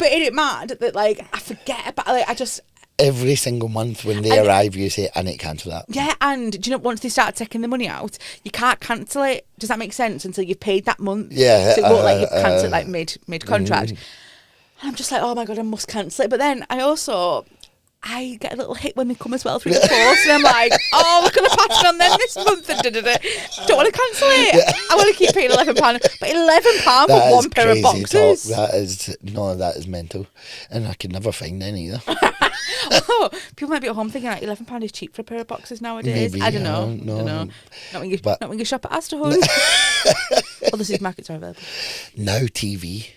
Speaker 1: it mad that, like, I forget about, like, I just...
Speaker 2: Every single month when they arrive, you say, I need to cancel that.
Speaker 1: Yeah, and do you know, once they start taking the money out, you can't cancel it. Does that make sense? Until you've paid that month.
Speaker 2: Yeah.
Speaker 1: So it won't let you cancel it, like, mid-contract. And I'm just like, oh my God, I must cancel it. But then I I get a little hit when they come as well through the post, and I'm like, oh, look at the pattern on them this month, and don't want to cancel it. Yeah. I want to keep paying £11, but £11 for one pair of boxes.
Speaker 2: That is mental, and I could never find any either.
Speaker 1: Oh, people might be at home thinking like £11 is cheap for a pair of boxes nowadays. Maybe, I don't know. No. Not when you shop at Asda Hunt. Other supermarkets are available.
Speaker 2: Now TV.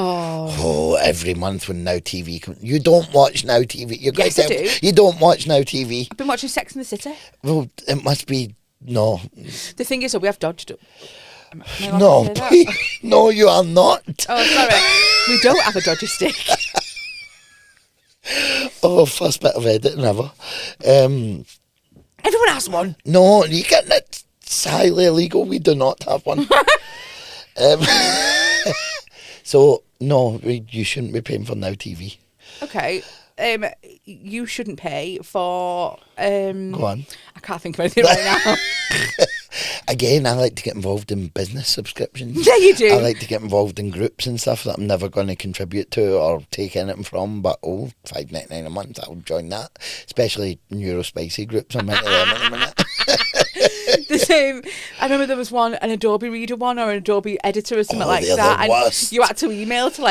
Speaker 1: Oh,
Speaker 2: every month when Now TV comes. You don't watch Now TV.
Speaker 1: Yes, I do.
Speaker 2: You don't watch Now TV.
Speaker 1: I've been watching Sex and the City.
Speaker 2: Well, it must be, no.
Speaker 1: The thing is, we have dodged it.
Speaker 2: No, no, you are not.
Speaker 1: Oh, sorry. We don't have a dodgy stick.
Speaker 2: Oh, first bit of editing ever.
Speaker 1: Everyone has one.
Speaker 2: No, you get it. It's highly illegal. We do not have one. So, no, you shouldn't be paying for Now TV.
Speaker 1: Okay. You shouldn't pay for...
Speaker 2: Go on.
Speaker 1: I can't think of anything right now.
Speaker 2: Again, I like to get involved in business subscriptions.
Speaker 1: Yeah, you do.
Speaker 2: I like to get involved in groups and stuff that I'm never going to contribute to or take anything from, but $5.99 a month, I'll join that. Especially Neurospicy groups. I'm into them in a minute.
Speaker 1: The same. I remember there was an Adobe Reader one or an Adobe Editor or something like that. And you had to email to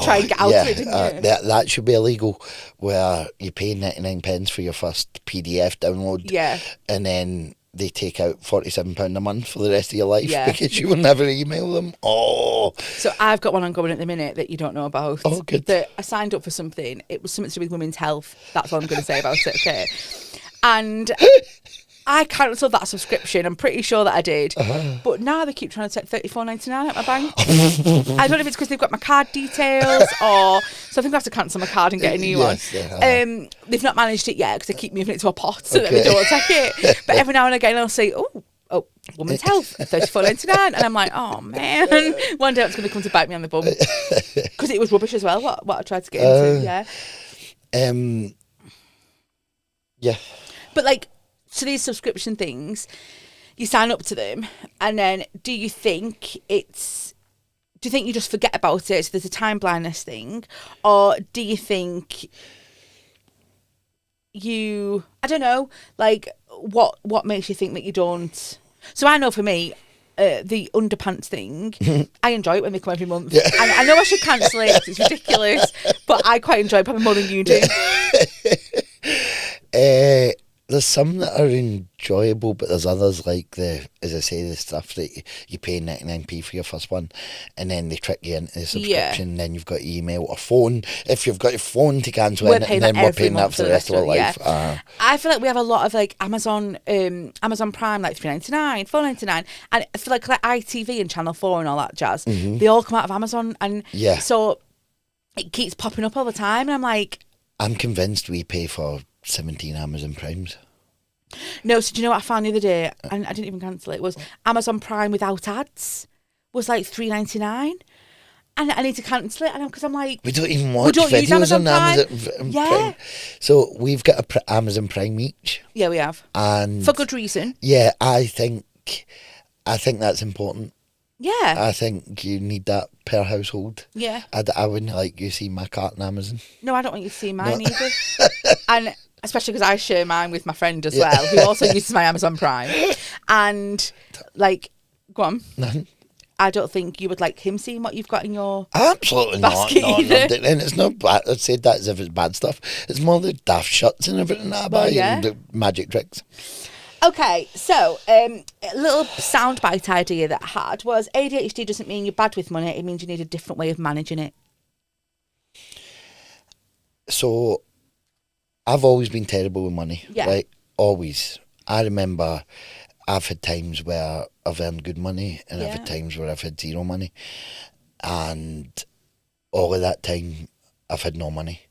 Speaker 1: try and get out of it, didn't you?
Speaker 2: That should be illegal, where you pay 99 for your first PDF download.
Speaker 1: Yeah.
Speaker 2: And then they take out £47 a month for the rest of your life because you will never email them. Oh.
Speaker 1: So I've got one ongoing at the minute that you don't know about.
Speaker 2: Oh, good.
Speaker 1: That I signed up for something. It was something to do with women's health. That's all I'm going to say about it, okay? And I cancelled that subscription. I'm pretty sure that I did. But now they keep trying to take $34.99 out my bank. I don't know if it's because they've got my card details or... So I think I have to cancel my card and get a new one. They've not managed it yet because they keep moving it to a pot so that they don't take it. But every now and again I'll say, oh, women's health, $34.99. And I'm like, oh, man. One day it's going to come to bite me on the bum. Because it was rubbish as well, what I tried to get into,
Speaker 2: Yeah.
Speaker 1: But so these subscription things, you sign up to them, and then do you think you just forget about it, so there's a time blindness thing, or do you think I don't know, what makes you think that you don't? So I know for me, the underpants thing, I enjoy it when they come every month. Yeah. And I know I should cancel it, it's ridiculous, but I quite enjoy it, probably more than you do.
Speaker 2: There's some that are enjoyable, but there's others as I say, the stuff that you pay 99p for your first one, and then they trick you into the subscription, and then you've got email or phone. If you've got your phone to cancel it, and then we're paying that for the rest of our life.
Speaker 1: I feel like we have a lot of Amazon Prime, $3.99, $4.99, and for like ITV and Channel 4 and all that jazz, they all come out of Amazon, and so it keeps popping up all the time, and I'm like...
Speaker 2: I'm convinced we pay for 17 Amazon Primes.
Speaker 1: No, so do you know what I found the other day? And I didn't even cancel it. Was Amazon Prime without ads was $3.99, and I need to cancel it. And because I'm like,
Speaker 2: we don't even watch videos on Amazon Prime. So we've got a Amazon Prime each.
Speaker 1: Yeah, we have, and for good reason.
Speaker 2: Yeah, I think that's important.
Speaker 1: Yeah,
Speaker 2: I think you need that per household.
Speaker 1: Yeah,
Speaker 2: I wouldn't like you see my cart on Amazon.
Speaker 1: No, I don't want you to see mine either. And especially because I share mine with my friend as well, who also uses my Amazon Prime. And go on.
Speaker 2: Nothing.
Speaker 1: I don't think you would like him seeing what you've got in your
Speaker 2: absolutely
Speaker 1: basket
Speaker 2: not.
Speaker 1: either.
Speaker 2: And it's not bad. I'd say that as if it's bad stuff. It's more the daft shirts and everything that I buy and the magic tricks.
Speaker 1: Okay, so a little soundbite idea that I had was ADHD doesn't mean you're bad with money, it means you need a different way of managing it.
Speaker 2: So, I've always been terrible with money, right? Always. I remember I've had times where I've earned good money and I've had times where I've had zero money. And all of that time, I've had no money.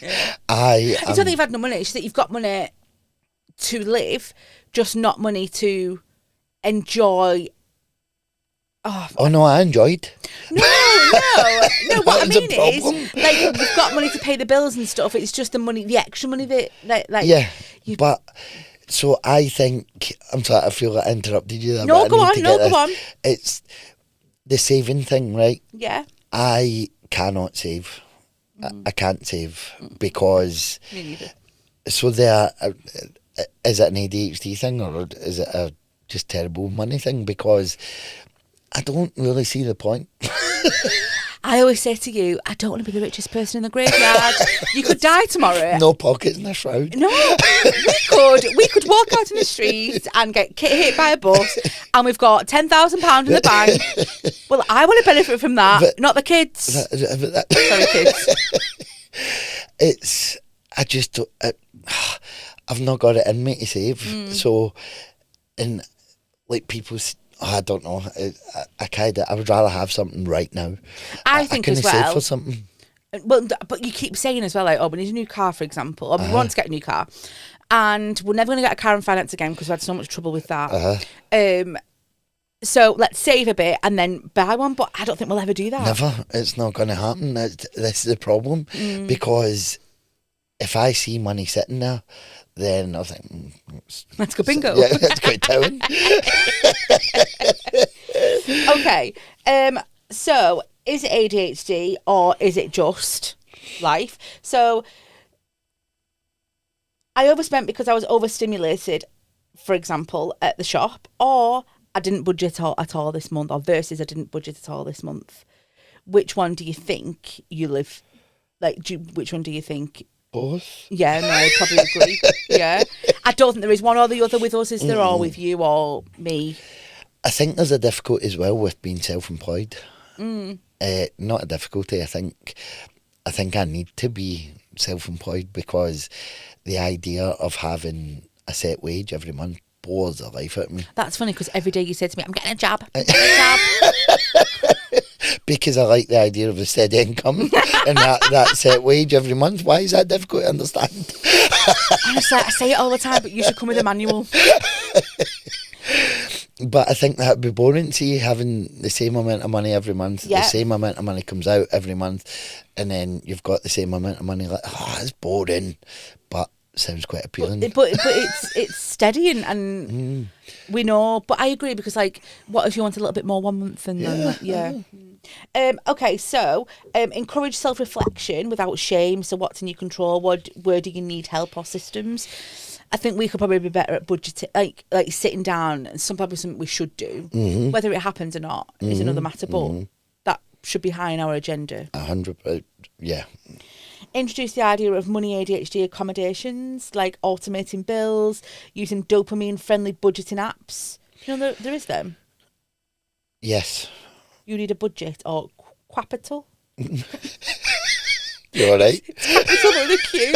Speaker 1: It's not that you've had no money, it's that you've got money to live, just not money to enjoy.
Speaker 2: Oh no, I enjoyed.
Speaker 1: No. What I mean is, you've got money to pay the bills and stuff. It's just the money, the extra money that
Speaker 2: But so I think I'm sorry. I feel like I interrupted you there.
Speaker 1: No, go on.
Speaker 2: It's the saving thing, right?
Speaker 1: Yeah.
Speaker 2: I cannot save. I can't save because...
Speaker 1: Me neither.
Speaker 2: So is it an ADHD thing or is it a just terrible money thing? Because I don't really see the point.
Speaker 1: I always say to you, I don't want to be the richest person in the graveyard. You could die tomorrow.
Speaker 2: No pockets in a shroud.
Speaker 1: No, we could walk out in the streets and get hit by a bus, and we've got £10,000 in the bank. Well, I want to benefit from that, but not the kids. Sorry, kids.
Speaker 2: I've not got it in me to save. So, and like people. I don't know. I would rather have something right now.
Speaker 1: I think as well.
Speaker 2: Save for something.
Speaker 1: Well, but you keep saying as well, like, oh, we need a new car, for example, or we want to get a new car, and we're never going to get a car on finance again because we had so much trouble with that. So let's save a bit and then buy one. But I don't think we'll ever do that.
Speaker 2: Never. It's not going to happen. This is the problem because if I see money sitting there, then I think
Speaker 1: let's go bingo.
Speaker 2: Yeah, let's go town.
Speaker 1: Okay. So is it ADHD or is it just life? So I overspent because I was overstimulated, for example, at the shop, or I didn't budget at all this month, or versus I didn't budget at all this month. Which one do you think you live like? Which one do you think?
Speaker 2: Both.
Speaker 1: Yeah, no, I probably agree. Yeah, I don't think there is one or the other with us. Is there, or with you or me?
Speaker 2: I think there's a difficulty as well with being self-employed. Not a difficulty. I think I need to be self-employed because the idea of having a set wage every month bores the life out of me.
Speaker 1: That's funny because every day you say to me, "I'm getting a job." I'm getting a job.
Speaker 2: Because I like the idea of a steady income and that set wage every month. Why is that difficult to understand?
Speaker 1: Honestly, I say it all the time, but you should come with a manual.
Speaker 2: But I think that would be boring. See, having the same amount of money every month,
Speaker 1: the
Speaker 2: same amount of money comes out every month, and then you've got the same amount of money. Like, it's boring, but sounds quite appealing.
Speaker 1: But it's steady and we know. But I agree because, like, what if you want a little bit more one month and then okay, so encourage self-reflection without shame. So what's in your control? Where do you need help or systems? I think we could probably be better at budgeting, like sitting down, and probably something we should do. Whether it happens or not is another matter, but that should be high on our agenda.
Speaker 2: 100%, yeah.
Speaker 1: Introduce the idea of money ADHD accommodations, like automating bills, using dopamine-friendly budgeting apps. You know, there is them.
Speaker 2: Yes.
Speaker 1: You need a budget or capital.
Speaker 2: You all right?
Speaker 1: Capital with a Q.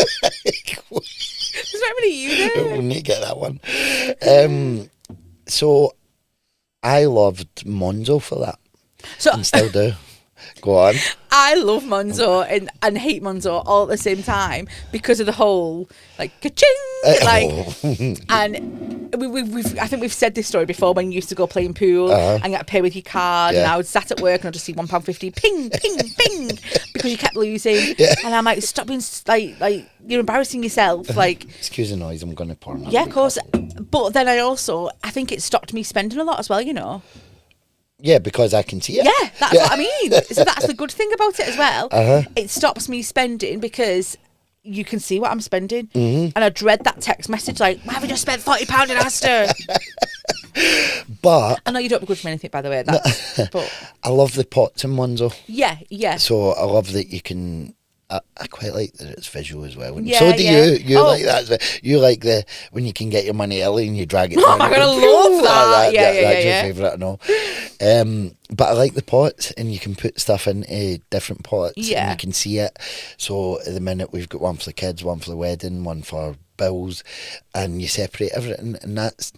Speaker 1: There's not many you there.
Speaker 2: We need to get that one. So I loved Monzo for that. And still do. Go on.
Speaker 1: I love Monzo and hate Monzo all at the same time because of the whole like ka-ching, and I think we've said this story before when you used to go playing pool and get to pay with your card, and I was sat at work and I'd just see £1.50 ping ping ping because you kept losing, and I'm like, stop being like you're embarrassing yourself. Like,
Speaker 2: excuse the noise, I'm gonna pour.
Speaker 1: Yeah, of course. But then I think it stopped me spending a lot as well. You know.
Speaker 2: Yeah, because I can see it.
Speaker 1: Yeah, that's what I mean. So that's the good thing about it as well. It stops me spending because you can see what I'm spending. And I dread that text message like, why have you just spent £40 in Asda?
Speaker 2: But
Speaker 1: I know you don't be good for anything, by the way. But
Speaker 2: I love the pots in Monzo.
Speaker 1: Yeah.
Speaker 2: So I love that you can... I quite like that it's visual as well.
Speaker 1: Yeah,
Speaker 2: so do you. You like that as well. You like when you can get your money early and you drag it down.
Speaker 1: Oh, I'm going to love that.
Speaker 2: That's your favourite, I know. But I like the pots, and you can put stuff into different pots and you can see it. So at the minute we've got one for the kids, one for the wedding, one for bills, and you separate everything, and that's...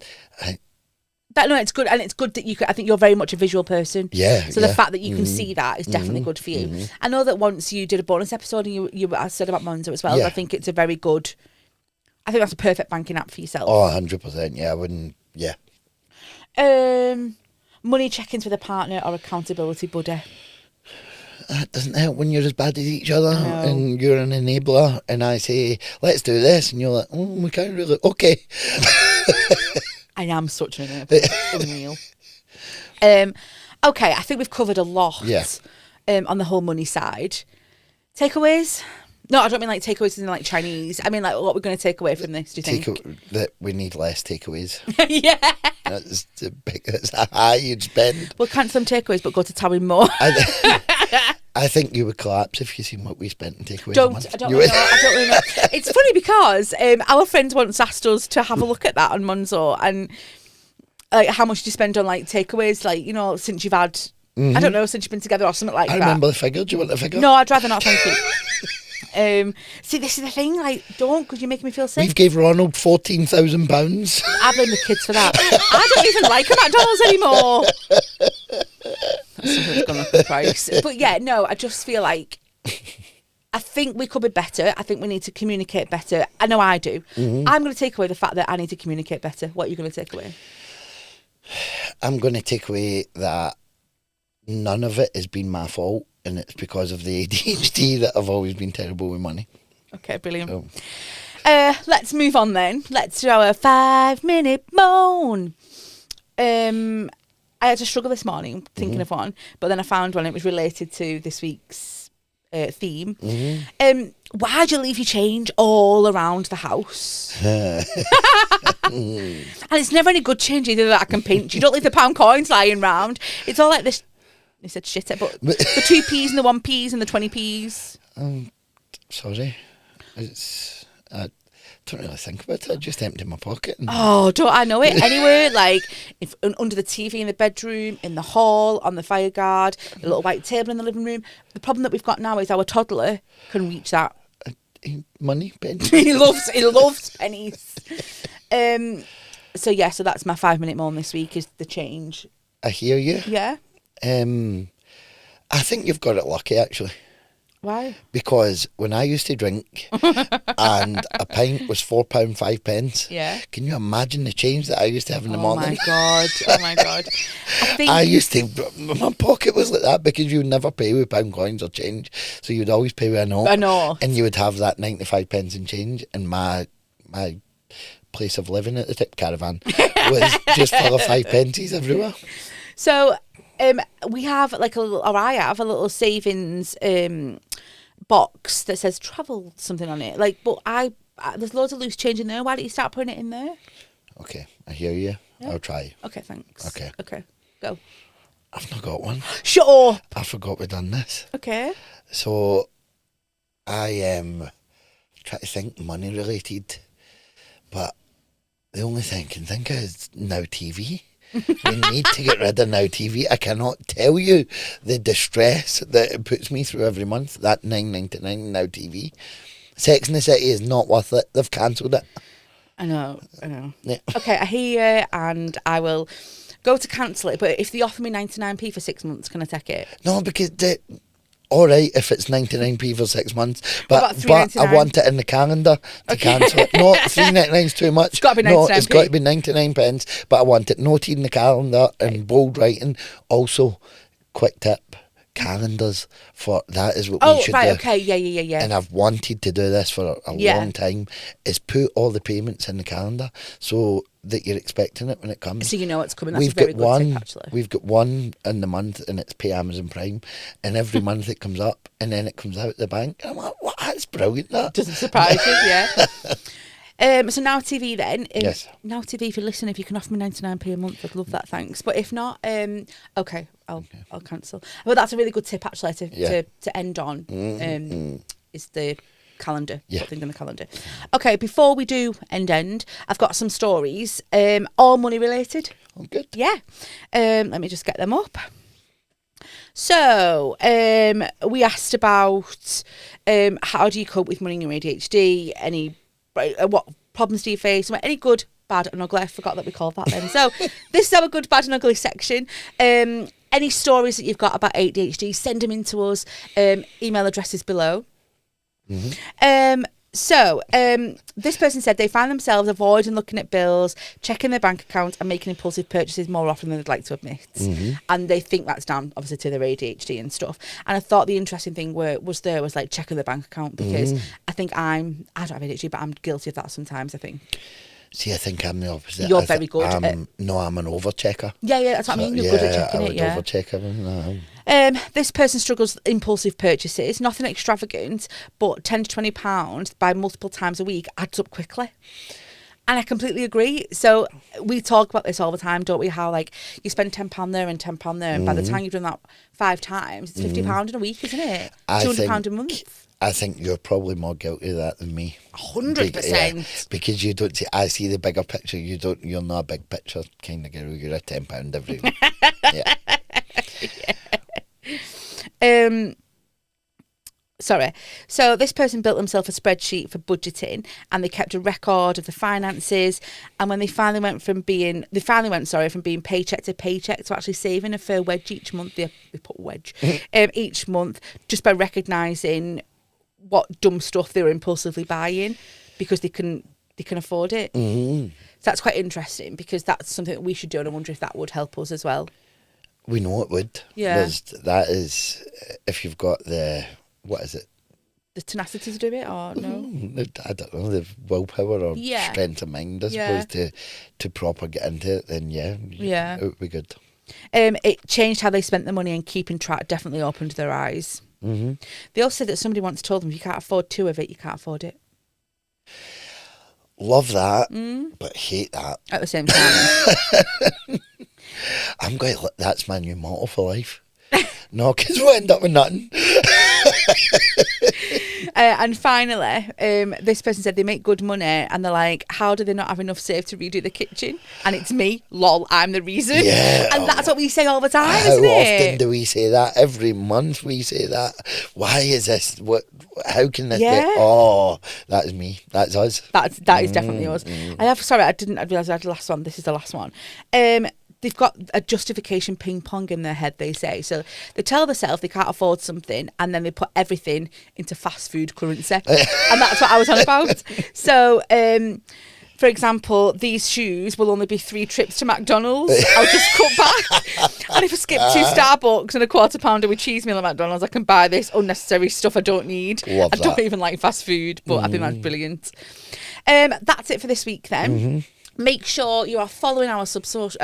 Speaker 1: it's good, and it's good that I think you're very much a visual person.
Speaker 2: Yeah.
Speaker 1: So the fact that you can see that is definitely good for you. I know that once you did a bonus episode and you said about Monzo as well. I think it's a very good... I think that's a perfect banking app for yourself.
Speaker 2: Oh, 100%. Yeah, I wouldn't... Yeah.
Speaker 1: Money check-ins with a partner or accountability buddy.
Speaker 2: That doesn't help when you're as bad as each other and you're an enabler, and I say, let's do this, and you're like, oh, we can't really... Okay.
Speaker 1: I am such an unreal. Okay, I think we've covered a lot on the whole money side. Takeaways? No, I don't mean like takeaways in like Chinese. I mean like what we're going to take away from this, do you think?
Speaker 2: That we need less takeaways.
Speaker 1: Yeah.
Speaker 2: That's a high you'd spend.
Speaker 1: We'll cancel some takeaways but go to Towing more.
Speaker 2: I think you would collapse if you seen what we spent in takeaways.
Speaker 1: I don't really know. It's funny because our friends once asked us to have a look at that on Monzo and like how much do you spend on like takeaways, like, you know, since you've had, I don't know, since you've been together or something like that.
Speaker 2: I remember the figure. Do you want the figure?
Speaker 1: No, I'd rather not, thank you. See, this is the thing, like, don't, because you're making me feel sick.
Speaker 2: We've gave Ronald £14,000.
Speaker 1: I blame the kids for that. I don't even like a McDonald's anymore. That's something that's gone up in price. But yeah, no, I just feel like I think we could be better. I think we need to communicate better. I know I do. I'm going to take away the fact that I need to communicate better. What are you going to take away?
Speaker 2: I'm going to take away that none of it has been my fault, and it's because of the ADHD that I've always been terrible with money.
Speaker 1: Okay, brilliant. Let's move on then. Let's do our 5-minute moan. I had a struggle this morning thinking of one, but then I found one. It was related to this week's theme. Why'd you leave your change all around the house? And it's never any good change either that I can pinch. You don't leave the pound coins lying round. It's all like this. He said shit, but the 2p's and the 1p's and the 20p's.
Speaker 2: Sorry. I don't really think about it. I just empty my pocket.
Speaker 1: Oh, don't I know it? Anywhere, like under the TV in the bedroom, in the hall, on the fire guard, a little white table in the living room. The problem that we've got now is our toddler can reach that.
Speaker 2: Money, pennies.
Speaker 1: he loves pennies. So that's my 5-minute moan this week is the change.
Speaker 2: I hear you.
Speaker 1: Yeah.
Speaker 2: I think you've got it lucky, actually.
Speaker 1: Why?
Speaker 2: Because when I used to drink and a pint was £4 5
Speaker 1: yeah.
Speaker 2: Can you imagine the change that I used to have in the morning?
Speaker 1: Oh my god.
Speaker 2: I used to, my pocket was like that because you would never pay with pound coins or change, so you'd always pay with a note.
Speaker 1: I know.
Speaker 2: And you would have that 95 pence in change, and my place of living at the tip caravan was just full of 5 pennies everywhere.
Speaker 1: So we have I have a little savings box that says travel something on it. But there's loads of loose change in there. Why don't you start putting it in there?
Speaker 2: Okay, I hear you.
Speaker 1: Yeah.
Speaker 2: I'll try.
Speaker 1: Okay, thanks.
Speaker 2: Okay,
Speaker 1: go.
Speaker 2: I've not got one.
Speaker 1: Shut up.
Speaker 2: I forgot we'd done this.
Speaker 1: Okay.
Speaker 2: So I try to think money related, but the only thing I can think of is Now TV. We need to get rid of Now TV. I cannot tell you the distress that it puts me through every month. That $9.99 Now TV. Sex and the City is not worth it. They've cancelled it.
Speaker 1: I know.
Speaker 2: Yeah.
Speaker 1: Okay, I hear you, and I will go to cancel it. But if they offer me 99p for 6 months, can I take it?
Speaker 2: No, because all right if it's 99p for 6 months, but I want it in the calendar to cancel it. No, $3.99's too much.
Speaker 1: It's got to be 99p.
Speaker 2: No, it's got to be 99 pence, but I want it noted in the calendar in bold writing. Also, quick tip, calendars for that is what we should do.
Speaker 1: Okay, yeah.
Speaker 2: And I've wanted to do this for a long time, is put all the payments in the calendar so that you're expecting it when it comes.
Speaker 1: So you know it's coming. That's a very good tip, actually.
Speaker 2: We've got one in the month and it's pay Amazon Prime, and every month it comes up and then it comes out the bank. And I'm like, what? That's brilliant, that.
Speaker 1: Doesn't surprise you, yeah. So Now TV then.
Speaker 2: Yes.
Speaker 1: Now TV, if you listen, if you can offer me 99p a month, I'd love that, thanks. But if not, okay, I'll cancel. But that's a really good tip, actually, to end on, is the calendar.
Speaker 2: Yeah.
Speaker 1: Put things in the calendar. Okay, before we do end, I've got some stories, all money related.
Speaker 2: Oh, good.
Speaker 1: Yeah. Let me just get them up. So, we asked about how do you cope with money and your ADHD? What problems do you face? Any good, bad and ugly? I forgot that we called that then. So this is our good, bad and ugly section. Any stories that you've got about ADHD, send them in to us. Email addresses below. So this person said they find themselves avoiding looking at bills, checking their bank account and making impulsive purchases more often than they'd like to admit. And they think that's down, obviously, to their ADHD and stuff. And I thought the interesting thing was like checking the bank account, because I think I don't have ADHD, but I'm guilty of that sometimes, I think.
Speaker 2: See, I think I'm the opposite.
Speaker 1: You're very good.
Speaker 2: No, I'm an over-checker.
Speaker 1: Yeah, that's what I mean. You're good at checking
Speaker 2: I would
Speaker 1: it, yeah.
Speaker 2: over-check everything.
Speaker 1: This person struggles with impulsive purchases, nothing extravagant, but £10 to £20 by multiple times a week adds up quickly. And I completely agree. So we talk about this all the time, don't we? How like you spend £10 there and £10 there, and by the time you've done that 5 times, it's £50 in a week, isn't it? £200 a month.
Speaker 2: I think you're probably more guilty of that than me.
Speaker 1: 100%.
Speaker 2: Because you don't see. I see the bigger picture. You're not a big picture kind of girl. You're a £10 every week. Yeah.
Speaker 1: Sorry. So this person built themselves a spreadsheet for budgeting, and they kept a record of the finances. And when they finally went from being paycheck to paycheck to actually saving a fair wedge each month. They put wedge each month, just by recognising what dumb stuff they were impulsively buying because they can afford it. So that's quite interesting, because that's something that we should do, and I wonder if that would help us as well.
Speaker 2: We know it would.
Speaker 1: Yeah.
Speaker 2: That is, if you've got what is it?
Speaker 1: The tenacity to do it, or no?
Speaker 2: I don't know, the willpower or strength of mind, I suppose, to proper get into it, then it would be good.
Speaker 1: It changed how they spent the money, and keeping track definitely opened their eyes. They also said that somebody once told them, if you can't afford 2 of it, you can't afford it.
Speaker 2: Love that, but hate that.
Speaker 1: At the same time.
Speaker 2: That's my new motto for life. No, because we'll end up with nothing.
Speaker 1: And finally, this person said they make good money, and they're like, how do they not have enough saved to redo the kitchen? And it's me, lol, I'm the reason. Yeah, and that's what we say all the time, isn't it?
Speaker 2: How often do we say that? Every month we say that. Why is this? How can this be? Oh, that is me. That's us.
Speaker 1: That is definitely us. I didn't realise I had the last one. This is the last one. They've got a justification ping pong in their head, they say. So they tell themselves they can't afford something, and then they put everything into fast food currency. And that's what I was on about. So, for example, these shoes will only be 3 trips to McDonald's. I'll just cut back. And if I skip 2 Starbucks and a quarter pounder with cheese meal at McDonald's, I can buy this unnecessary stuff I don't need. I don't even like fast food, but I think that's brilliant. That's it for this week then. Make sure you are following our socials.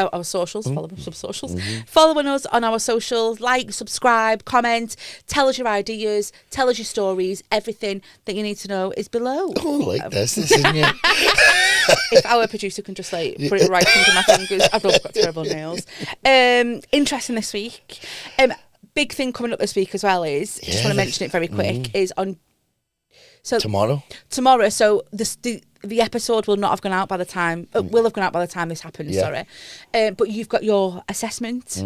Speaker 1: Following us on our socials. Like, subscribe, comment, tell us your ideas, tell us your stories. Everything that you need to know is below.
Speaker 2: Oh, like this, isn't it?
Speaker 1: If our producer can just put it right under my fingers. I've both got terrible nails. Interesting this week. Big thing coming up this week as well is, just want to mention it very quick, is on... Tomorrow. So the episode will not have gone out by the time. Will have gone out by the time this happens. Sorry, but you've got your assessment.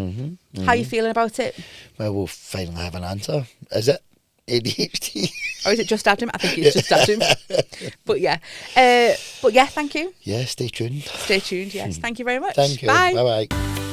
Speaker 1: How are you feeling about it?
Speaker 2: Well, we'll finally have an answer. Is it ADHD?
Speaker 1: Or is it just Adam? I think it's just Adam. But yeah, thank you.
Speaker 2: Yeah, stay tuned.
Speaker 1: Stay tuned. Yes, thank you very much.
Speaker 2: Thank you.
Speaker 1: Bye.
Speaker 2: Bye.